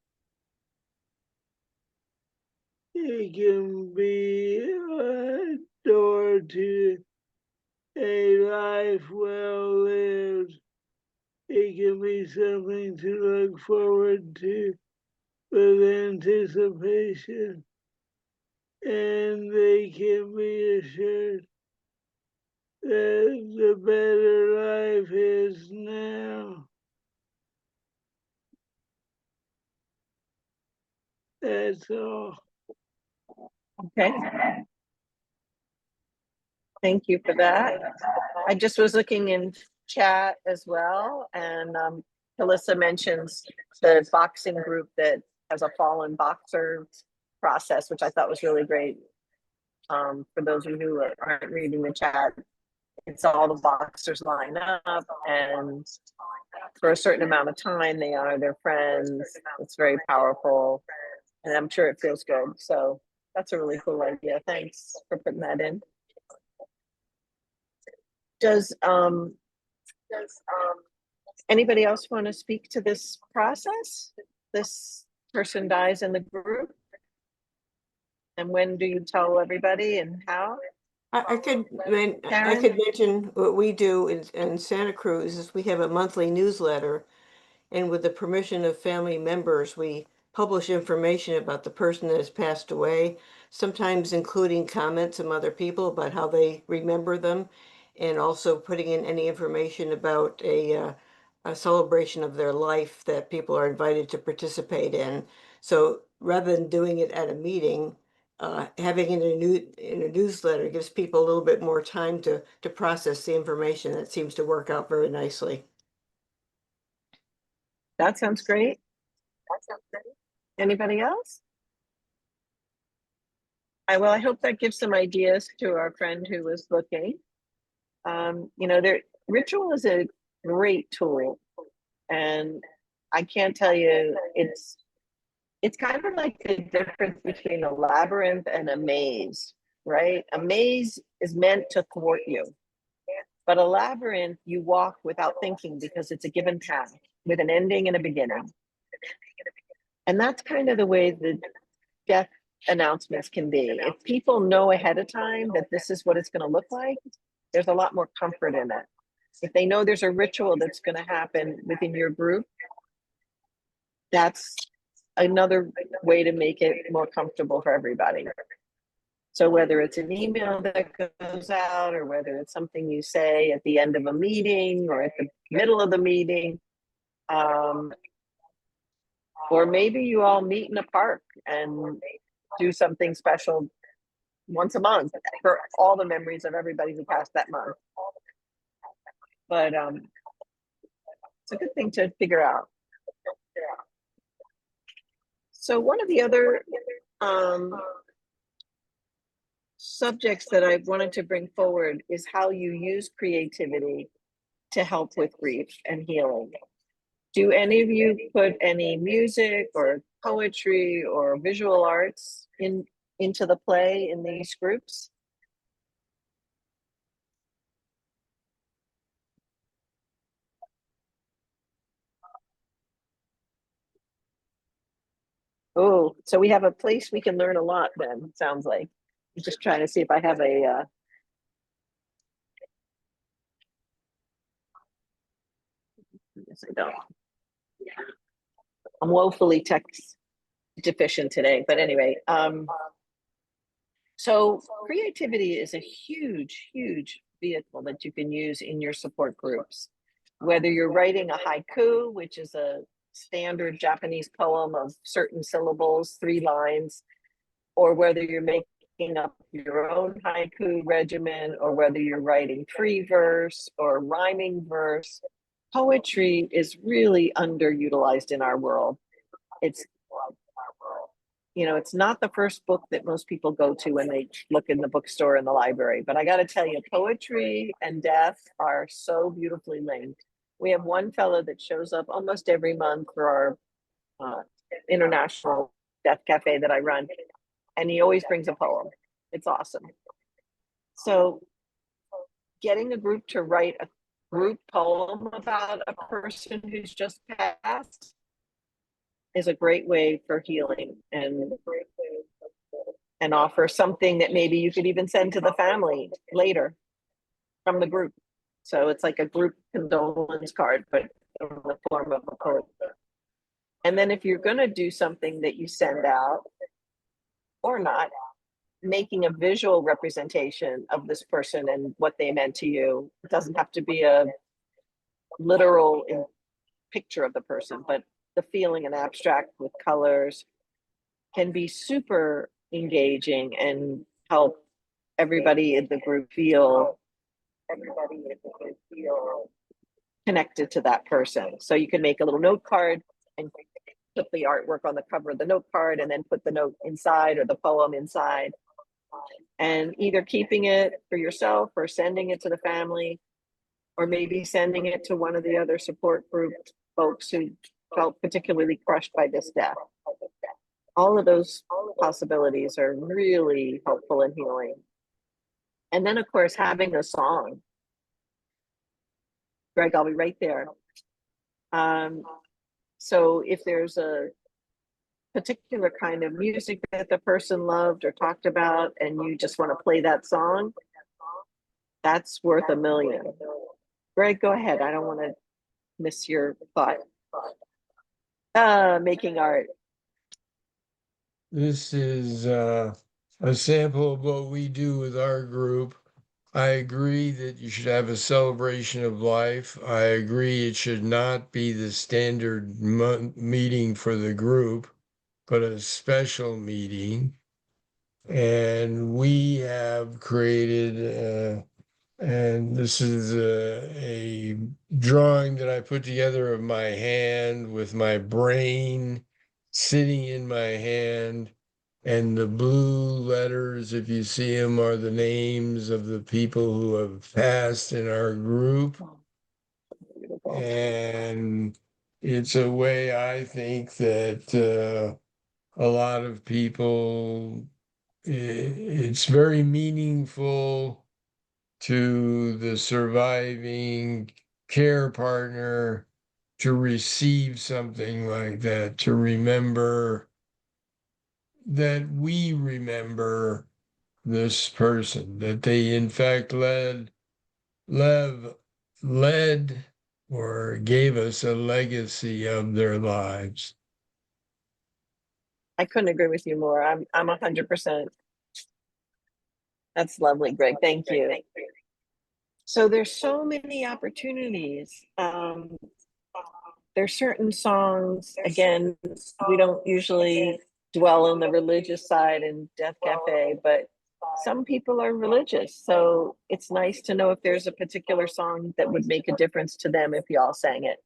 it can be a door to a life well lived. It can be something to look forward to with anticipation, and they can be assured that the better life is now. That's all. Okay. Thank you for that. I just was looking in chat as well, and Melissa mentions the boxing group that has a fallen boxer process, which I thought was really great. For those of you who aren't reading the chat, it's all the boxers line up, and for a certain amount of time, they honor their friends. It's very powerful, and I'm sure it feels good. So that's a really cool idea. Thanks for putting that in. Does anybody else want to speak to this process? This person dies in the group, and when do you tell everybody, and how? I could mention what we do in Santa Cruz is we have a monthly newsletter, and with the permission of family members, we publish information about the person that has passed away, sometimes including comments from other people about how they remember them, and also putting in any information about a celebration of their life that people are invited to participate in. So rather than doing it at a meeting, having it in a newsletter gives people a little bit more time to process the information. That seems to work out very nicely. That sounds great. Anybody else? Well, I hope that gives some ideas to our friend who was looking. You know, ritual is a great tool, and I can't tell you, it's kind of like the difference between a labyrinth and a maze, right? A maze is meant to thwart you, but a labyrinth you walk without thinking because it's a given path with an ending and a beginning. And that's kind of the way the death announcements can be. If people know ahead of time that this is what it's going to look like, there's a lot more comfort in it. If they know there's a ritual that's going to happen within your group, that's another way to make it more comfortable for everybody. So whether it's an email that goes out, or whether it's something you say at the end of a meeting or at the middle of the meeting, or maybe you all meet in a park and do something special once a month for all the memories of everybody who passed that month. But it's a good thing to figure out. So one of the other subjects that I wanted to bring forward is how you use creativity to help with grief and healing. Do any of you put any music or poetry or visual arts into the play in these groups? Oh, so we have a place we can learn a lot then, sounds like. I'm just trying to see if I have a yes, I don't. I'm woefully tech deficient today, but anyway, so creativity is a huge, huge vehicle that you can use in your support groups. Whether you're writing a haiku, which is a standard Japanese poem of certain syllables, 3 lines, or whether you're making up your own haiku regimen, or whether you're writing free verse or rhyming verse, poetry is really underutilized in our world. It's, you know, it's not the first book that most people go to when they look in the bookstore in the library, but I got to tell you, poetry and death are so beautifully linked. We have one fellow that shows up almost every month for our international death cafe that I run, and he always brings a poem. It's awesome. So getting a group to write group poem about a person who's just passed is a great way for healing, and offer something that maybe you could even send to the family later from the group. So it's like a group condolence card, but in the form of a poem. And then if you're going to do something that you send out or not, making a visual representation of this person and what they meant to you. It doesn't have to be a literal picture of the person, but the feeling and abstract with colors can be super engaging and help everybody in the group feel connected to that person. So you can make a little note card and put the artwork on the cover of the note card, and then put the note inside or the poem inside, and either keeping it for yourself or sending it to the family, or maybe sending it to one of the other support group folks who felt particularly crushed by this death. All of those possibilities are really helpful in healing. And then, of course, having a song. Greg, I'll be right there. So if there's a particular kind of music that the person loved or talked about, and you just want to play that song, that's worth $1 million. Greg, go ahead. I don't want to miss your thought. Making art. This is a sample of what we do with our group. I agree that you should have a celebration of life. I agree it should not be the standard meeting for the group, but a special meeting. And we have created, and this is a drawing that I put together of my hand with my brain sitting in my hand. And the blue letters, if you see them, are the names of the people who have passed in our group. And it's a way, I think, that a lot of people, it's very meaningful to the surviving care partner to receive something like that, to remember that we remember this person, that they in fact led or gave us a legacy of their lives. I couldn't agree with you more. I'm 100%. That's lovely, Greg. Thank you. So there's so many opportunities. There's certain songs, again, we don't usually dwell on the religious side in Death Cafe, but some people are religious. So it's nice to know if there's a particular song that would make a difference to them if y'all sang it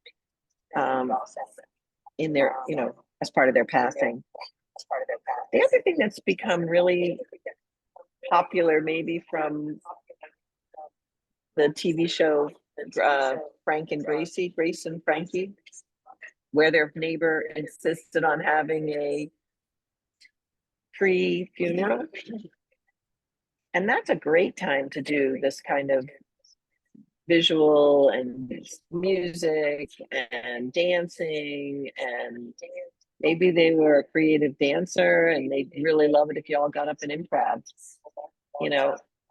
in their, as part of their passing. The other thing that's become really popular, maybe from the TV show Frank and Gracie, Grace and Frankie, where their neighbor insisted on having a pre-funeral. And that's a great time to do this kind of visual and music and dancing, and maybe they were a creative dancer and they'd really love it if you all got up and improv.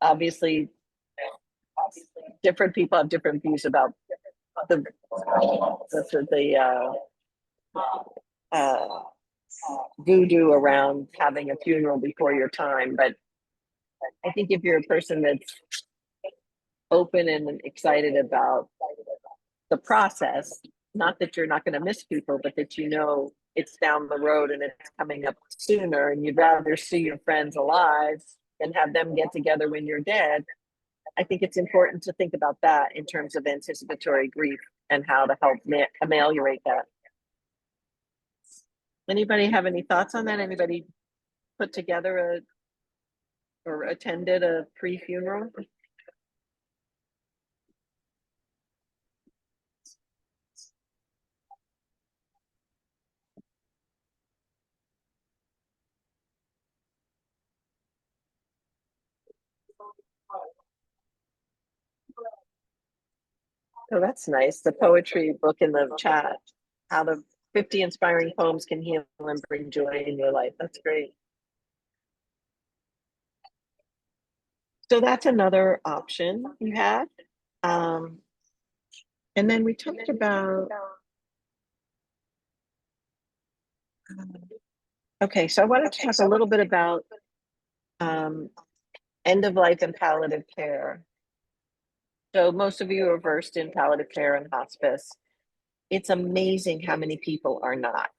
Obviously different people have different views about the voodoo around having a funeral before your time, but I think if you're a person that's open and excited about the process, not that you're not going to miss people, but that it's down the road and it's coming up sooner, and you'd rather see your friends alive than have them get together when you're dead, I think it's important to think about that in terms of anticipatory grief and how to help ameliorate that. Anybody have any thoughts on that? Anybody put together or attended a pre-funeral? Oh, that's nice. The poetry book in the chat, how the 50 inspiring poems can heal and bring joy in your life. That's great. So that's another option you have. And then we talked about, okay, so I wanted to talk a little bit about end of life and palliative care. So most of you are versed in palliative care and hospice. It's amazing how many people are not,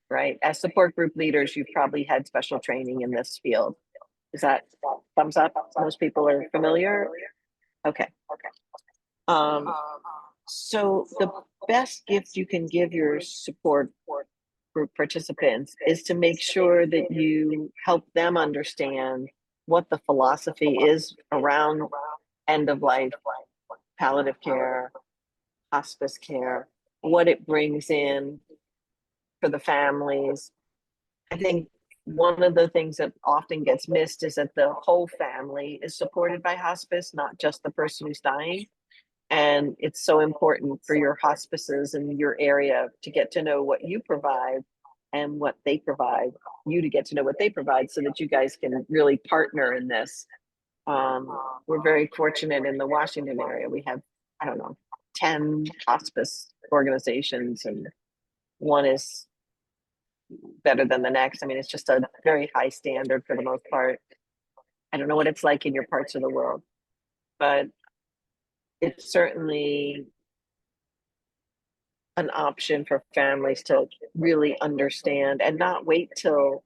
right? As support group leaders, you've probably had special training in this field. Is that thumbs up? Most people are familiar? Okay. So the best gift you can give your support group participants is to make sure that you help them understand what the philosophy is around end of life, palliative care, hospice care, what it brings in for the families. I think one of the things that often gets missed is that the whole family is supported by hospice, not just the person who's dying. And it's so important for your hospices in your area to get to know what you provide and what they provide, you to get to know what they provide so that you guys can really partner in this. We're very fortunate in the Washington area. We have, I don't know, 10 hospice organizations, and one is better than the next. I mean, it's just a very high standard for the most part. I don't know what it's like in your parts of the world, but it's certainly an option for families to really understand and not wait till,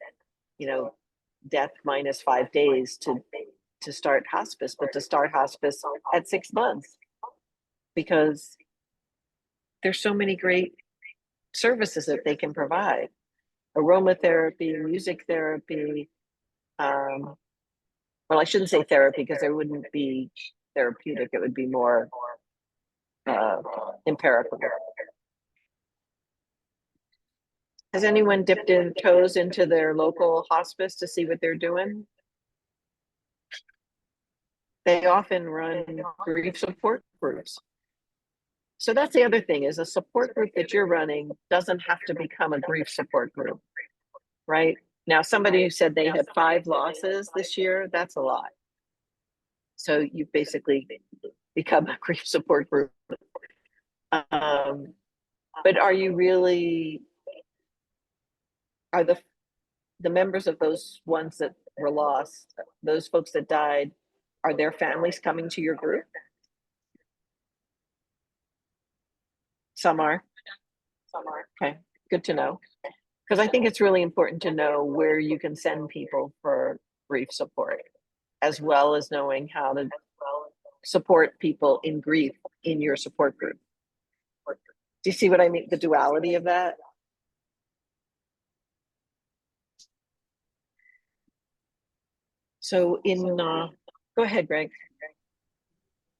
death minus 5 days to start hospice, but to start hospice at 6 months, because there's so many great services that they can provide. Aromatherapy, music therapy. Well, I shouldn't say therapy because there wouldn't be therapeutic. It would be more empirical. Has anyone dipped in toes into their local hospice to see what they're doing? They often run grief support groups. So that's the other thing, is a support group that you're running doesn't have to become a grief support group, right? Now, somebody who said they had 5 losses this year, that's a lot. So you basically become a grief support group. But are you really, are the members of those ones that were lost, those folks that died, are their families coming to your group? Some are. Okay, good to know. Because I think it's really important to know where you can send people for grief support, as well as knowing how to support people in grief in your support group. Do you see what I mean? The duality of that? So go ahead, Greg.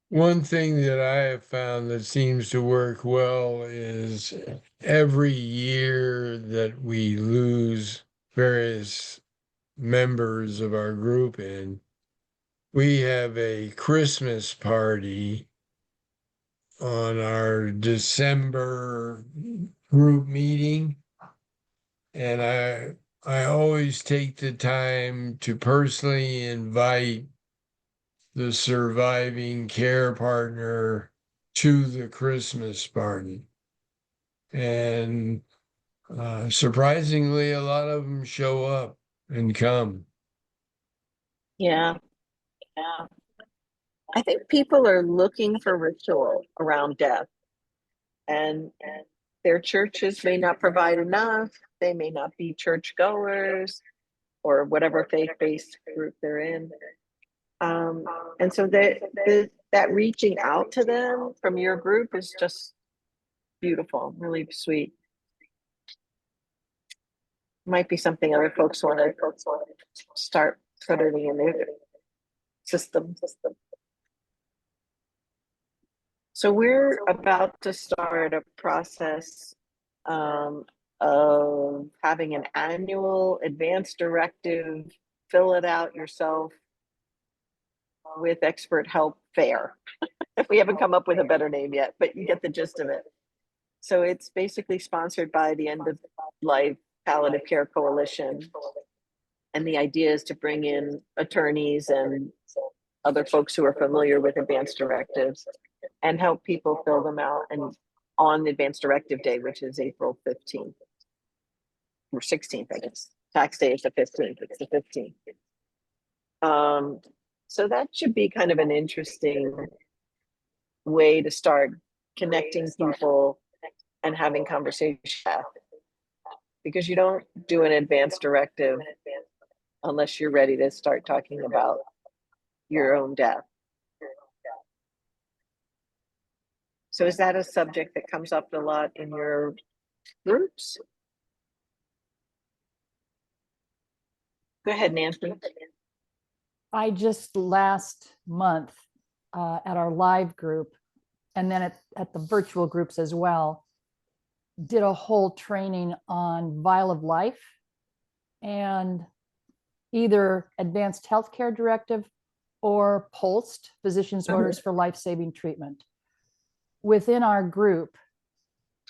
One thing that I have found that seems to work well is every year that we lose various members of our group we have a Christmas party on our December group meeting. And I always take the time to personally invite the surviving care partner to the Christmas party. And surprisingly, a lot of them show up and come. Yeah. I think people are looking for ritual around death, and their churches may not provide enough. They may not be church goers or whatever faith-based group they're in. And so that reaching out to them from your group is just beautiful, really sweet. Might be something other folks want to start putting in their system. So we're about to start a process of having an annual advance directive, fill it out yourself with expert help fair. We haven't come up with a better name yet, but you get the gist of it. So it's basically sponsored by the End of Life Palliative Care Coalition. And the idea is to bring in attorneys and other folks who are familiar with advance directives and help people fill them out. And on the Advance Directive Day, which is April 15th or 16th, I guess. Tax day is the 15th. It's the 15th. So that should be kind of an interesting way to start connecting people and having conversations, because you don't do an advance directive unless you're ready to start talking about your own death. So is that a subject that comes up a lot in your groups? Go ahead, Nancy. I just last month at our live group, and then at the virtual groups as well, did a whole training on vial of life and either advanced healthcare directive or POLST, physician's orders for life-saving treatment. Within our group,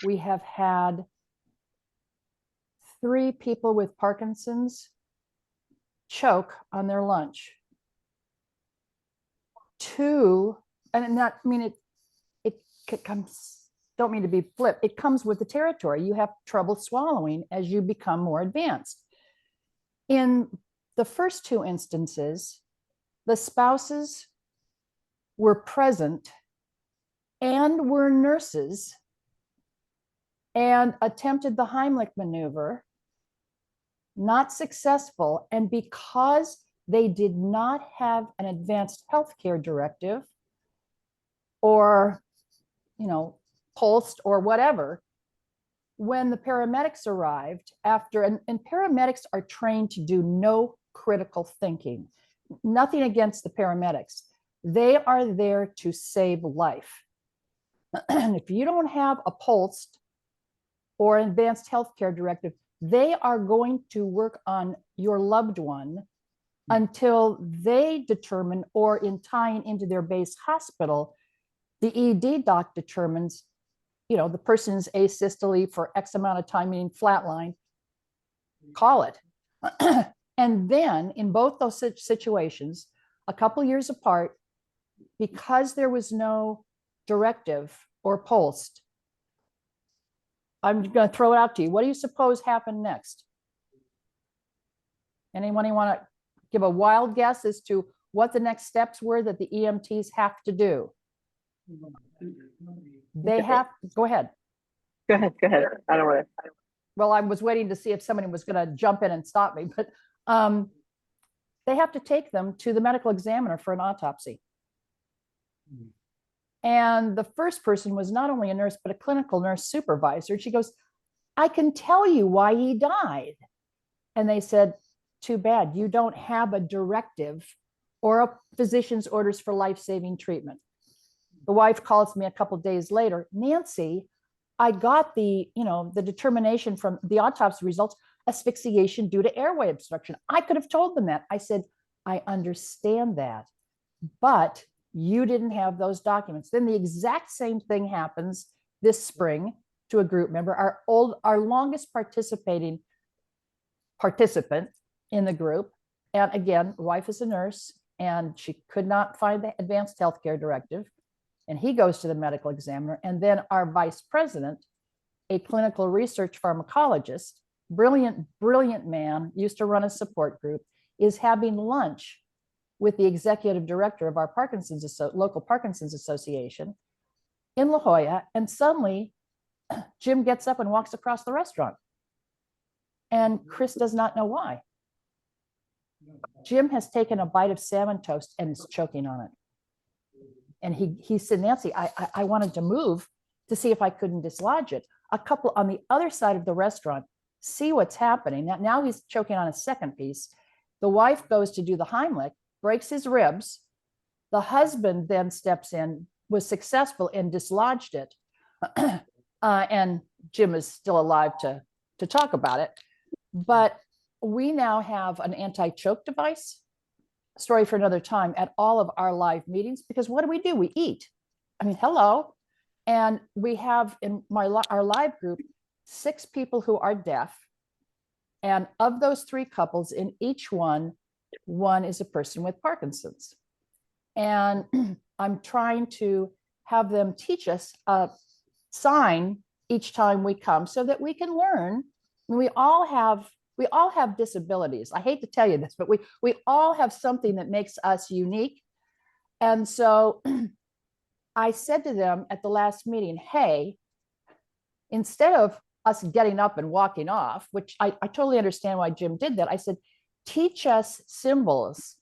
we have had 3 people with Parkinson's choke on their lunch. 2, and not, I mean, it comes, don't mean to be flip, it comes with the territory. You have trouble swallowing as you become more advanced. In the first 2 instances, the spouses were present and were nurses and attempted the Heimlich maneuver, not successful. And because they did not have an advanced healthcare directive or, POLST or whatever, when the paramedics arrived after, and paramedics are trained to do no critical thinking, nothing against the paramedics. They are there to save life. And if you don't have a POLST or an advanced healthcare directive, they are going to work on your loved one until they determine, or in tying into their base hospital, the ED doc determines, the person's asystole for X amount of time, meaning flatline, call it. And then in both those situations, a couple years apart, because there was no directive or POLST, I'm going to throw it out to you. What do you suppose happened next? Anyone want to give a wild guess as to what the next steps were that the EMTs have to do? They have, go ahead. Go ahead. I don't want to. Well, I was waiting to see if somebody was going to jump in and stop me, but they have to take them to the medical examiner for an autopsy. And the first person was not only a nurse, but a clinical nurse supervisor. She goes, I can tell you why he died. And they said, too bad, you don't have a directive or a physician's orders for life-saving treatment. The wife calls me a couple of days later, Nancy, I got the determination from the autopsy results, asphyxiation due to airway obstruction. I could have told them that. I said, I understand that, but you didn't have those documents. Then the exact same thing happens this spring to a group member, our longest participating participant in the group. And again, wife is a nurse and she could not find the advanced healthcare directive. And he goes to the medical examiner. And then our vice president, a clinical research pharmacologist, brilliant man, used to run a support group, is having lunch with the executive director of our local Parkinson's Association in La Jolla. And suddenly Jim gets up and walks across the restaurant. And Chris does not know why. Jim has taken a bite of salmon toast and is choking on it. And he said, Nancy, I wanted to move to see if I couldn't dislodge it. A couple on the other side of the restaurant see what's happening. Now he's choking on a second piece. The wife goes to do the Heimlich, breaks his ribs. The husband then steps in, was successful and dislodged it. And Jim is still alive to talk about it. But we now have an anti-choke device. story for another time, at all of our live meetings, because what do? We eat. I mean, hello. And we have in our live group 6 people who are deaf. And of those 3 couples, in each one is a person with Parkinson's. And I'm trying to have them teach us a sign each time we come so that we can learn. We all have disabilities. I hate to tell you this, but we all have something that makes us unique. And so I said to them at the last meeting, hey, instead of us getting up and walking off, which I totally understand why Jim did that, I said, teach us symbols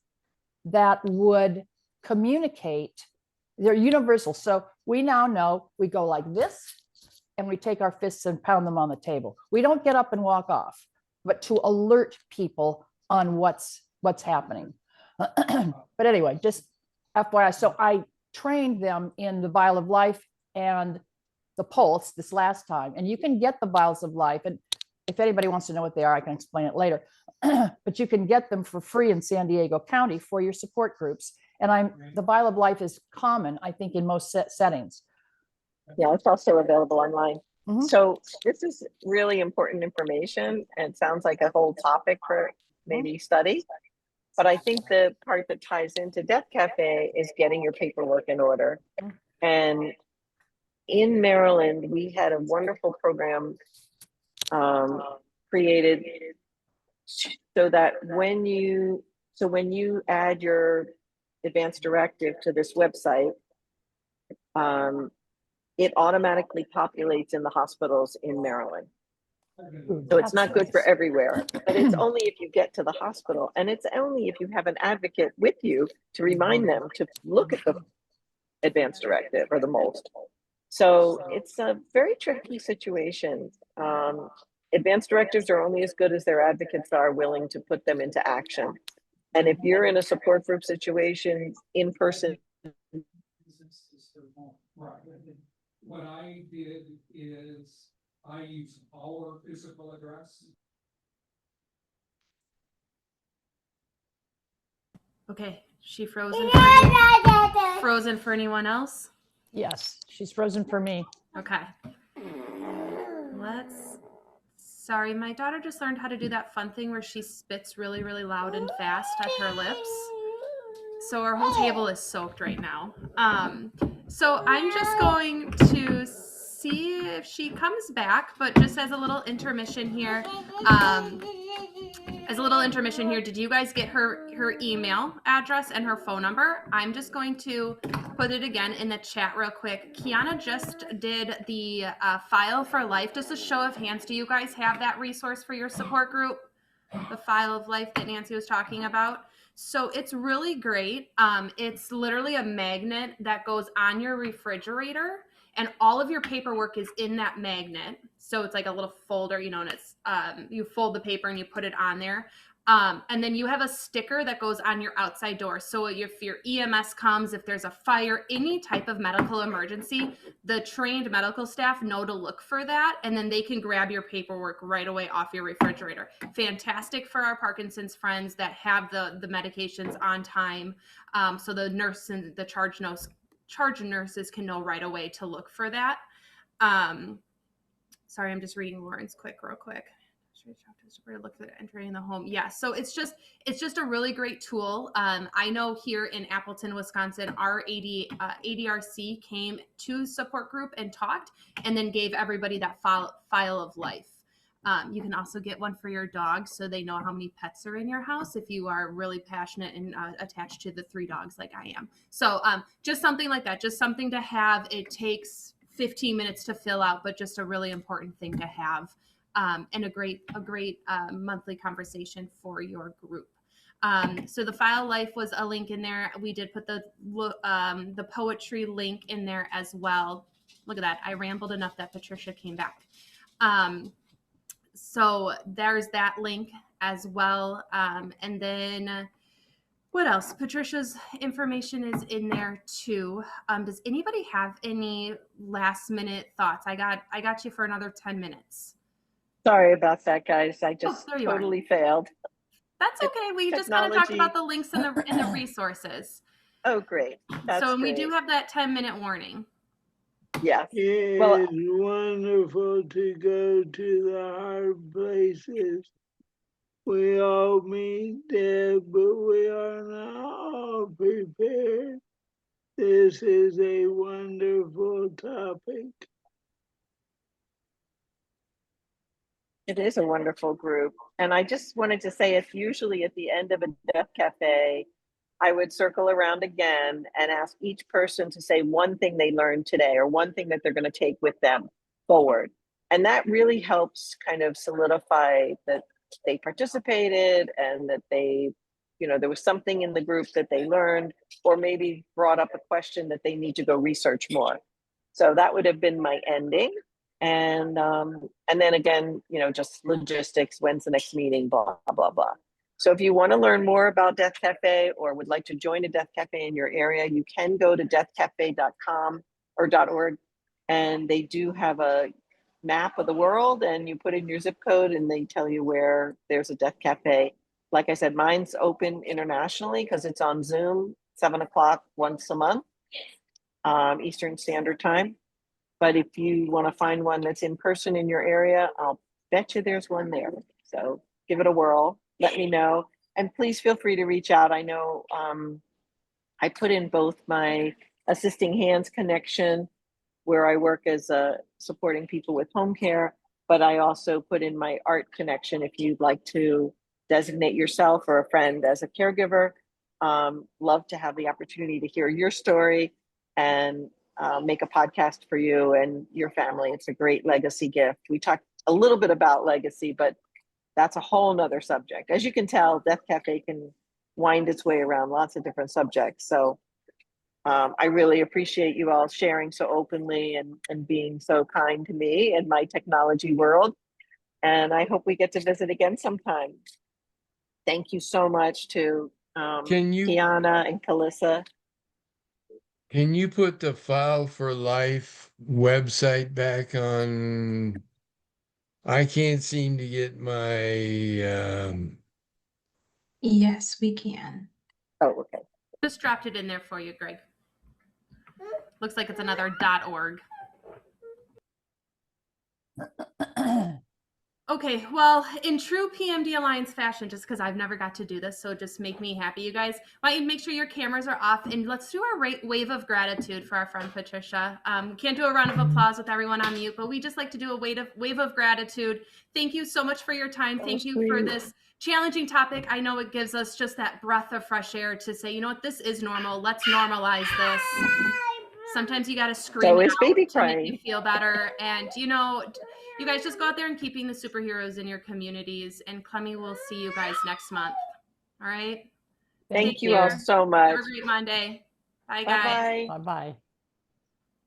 that would communicate. They're universal. So we now know we go like this and we take our fists and pound them on the table. We don't get up and walk off, but to alert people on what's happening. But anyway, just FYI. So I trained them in the Vial of Life and the Pulse this last time, and you can get the Vials of Life, and if anybody wants to know what they are, I can explain it later. But you can get them for free in San Diego County for your support groups. And the Vial of Life is common, I think, in most settings. Yeah, it's also available online. So this is really important information, and it sounds like a whole topic for maybe study. But I think the part that ties into Death Cafe is getting your paperwork in order. And in Maryland, we had a wonderful program created so that when you add your advance directive to this website, it automatically populates in the hospitals in Maryland. So it's not good for everywhere, but it's only if you get to the hospital, and it's only if you have an advocate with you to remind them to look at the advance directive or the MOLST. So it's a very tricky situation. Advance directives are only as good as their advocates are willing to put them into action. And if you're in a support group situation in person. What I did is I use our physical address. Okay, she frozen for anyone else? Yes, she's frozen for me. Okay. Sorry, my daughter just learned how to do that fun thing where she spits really, really loud and fast at her lips. So our whole table is soaked right now. So I'm just going to see if she comes back, but just as a little intermission here, did you guys get her email address and her phone number? I'm just going to put it again in the chat real quick. Kiana just did the File for Life. Just a show of hands, do you guys have that resource for your support group? The File of Life that Nancy was talking about? So it's really great. It's literally a magnet that goes on your refrigerator, and all of your paperwork is in that magnet. So it's like a little folder, and it's you fold the paper and you put it on there. And then you have a sticker that goes on your outside door. So if your EMS comes, if there's a fire, any type of medical emergency, the trained medical staff know to look for that, and then they can grab your paperwork right away off your refrigerator. Fantastic for our Parkinson's friends that have the medications on time. So the nurse and the charge nurses can know right away to look for that. Sorry, I'm just reading Lauren's real quick. Look at entering the home. Yeah, so it's just a really great tool. I know here in Appleton, Wisconsin, our ADRC came to support group and talked, and then gave everybody that file of life. You can also get one for your dog, so they know how many pets are in your house if you are really passionate and attached to the 3 dogs like I am. So just something like that, just something to have. It takes 15 minutes to fill out, but just a really important thing to have. And a great monthly conversation for your group. So the File Life was a link in there. We did put the poetry link in there as well. Look at that. I rambled enough that Patricia came back. So there's that link as well. And then what else? Patricia's information is in there too. Does anybody have any last minute thoughts? I got you for another 10 minutes. Sorry about that, guys. I just totally failed. That's okay. We just kind of talked about the links and the resources. Oh, great. That's So, and we great. do have that 10-minute warning. Yes. It's Well, wonderful to go to the hard places. We all meet there, but we are not all prepared. This is a wonderful topic. it is a wonderful group. And I just wanted to say, it's usually at the end of a Death Cafe, I would circle around again and ask each person to say one thing they learned today or one thing that they're going to take with them forward. And that really helps kind of solidify that they participated and that they, you know, there was something in the group that they learned, or maybe brought up a question that they need to go research more. So that would have been my ending. And then again, you know, just logistics, when's the next meeting, blah, blah, blah. So if you want to learn more about Death Cafe or would like to join a Death Cafe in your area, you can go to deathcafe.com or .org, and they do have a map of the world, and you put in your zip code and they tell you where there's a Death Cafe. Like I said, mine's open internationally because it's on Zoom, 7 o'clock once a month, Eastern Standard Time. But if you want to find one that's in person in your area, I'll bet you there's one there. So give it a whirl. Let me know. And please feel free to reach out. I know I put in both my Assisting Hands connection, where I work as supporting people with home care, but I also put in my art connection if you'd like to designate yourself or a friend as a caregiver. Love to have the opportunity to hear your story and make a podcast for you and your family. It's a great legacy gift. We talked a little bit about legacy, but that's a whole nother subject. As you can tell, Death Cafe can wind its way around lots of different subjects. So I really appreciate you all sharing so openly and being so kind to me in my technology world. And I hope we get to visit again sometime. Thank you so much to Kiana and Kalissa. Can you put the File for Life website back on? I can't seem to get my Yes, we can. Oh, okay. Just dropped it in there for you, Greg. Looks like it's another .org. Okay, well, in true PMD Alliance fashion, just because I've never got to do this, so just make me happy, you guys. Why don't you make sure your cameras are off, and let's do our wave of gratitude for our friend Patricia. Can't do a round of applause with everyone on mute, but we just like to do a wave of gratitude. Thank you so much for your time. Thank you for this challenging topic. I know it gives us just that breath of fresh air to say, you know what, this is normal. Let's normalize this. Sometimes you got to scream So is baby to make you crying. feel better. And, you know, you guys just go out there and keep being the superheroes in your communities. And Clemmy, we'll see you guys next month. All right? Thank you all so much. Have a great Monday. Bye, guys. Bye-bye. Bye-bye.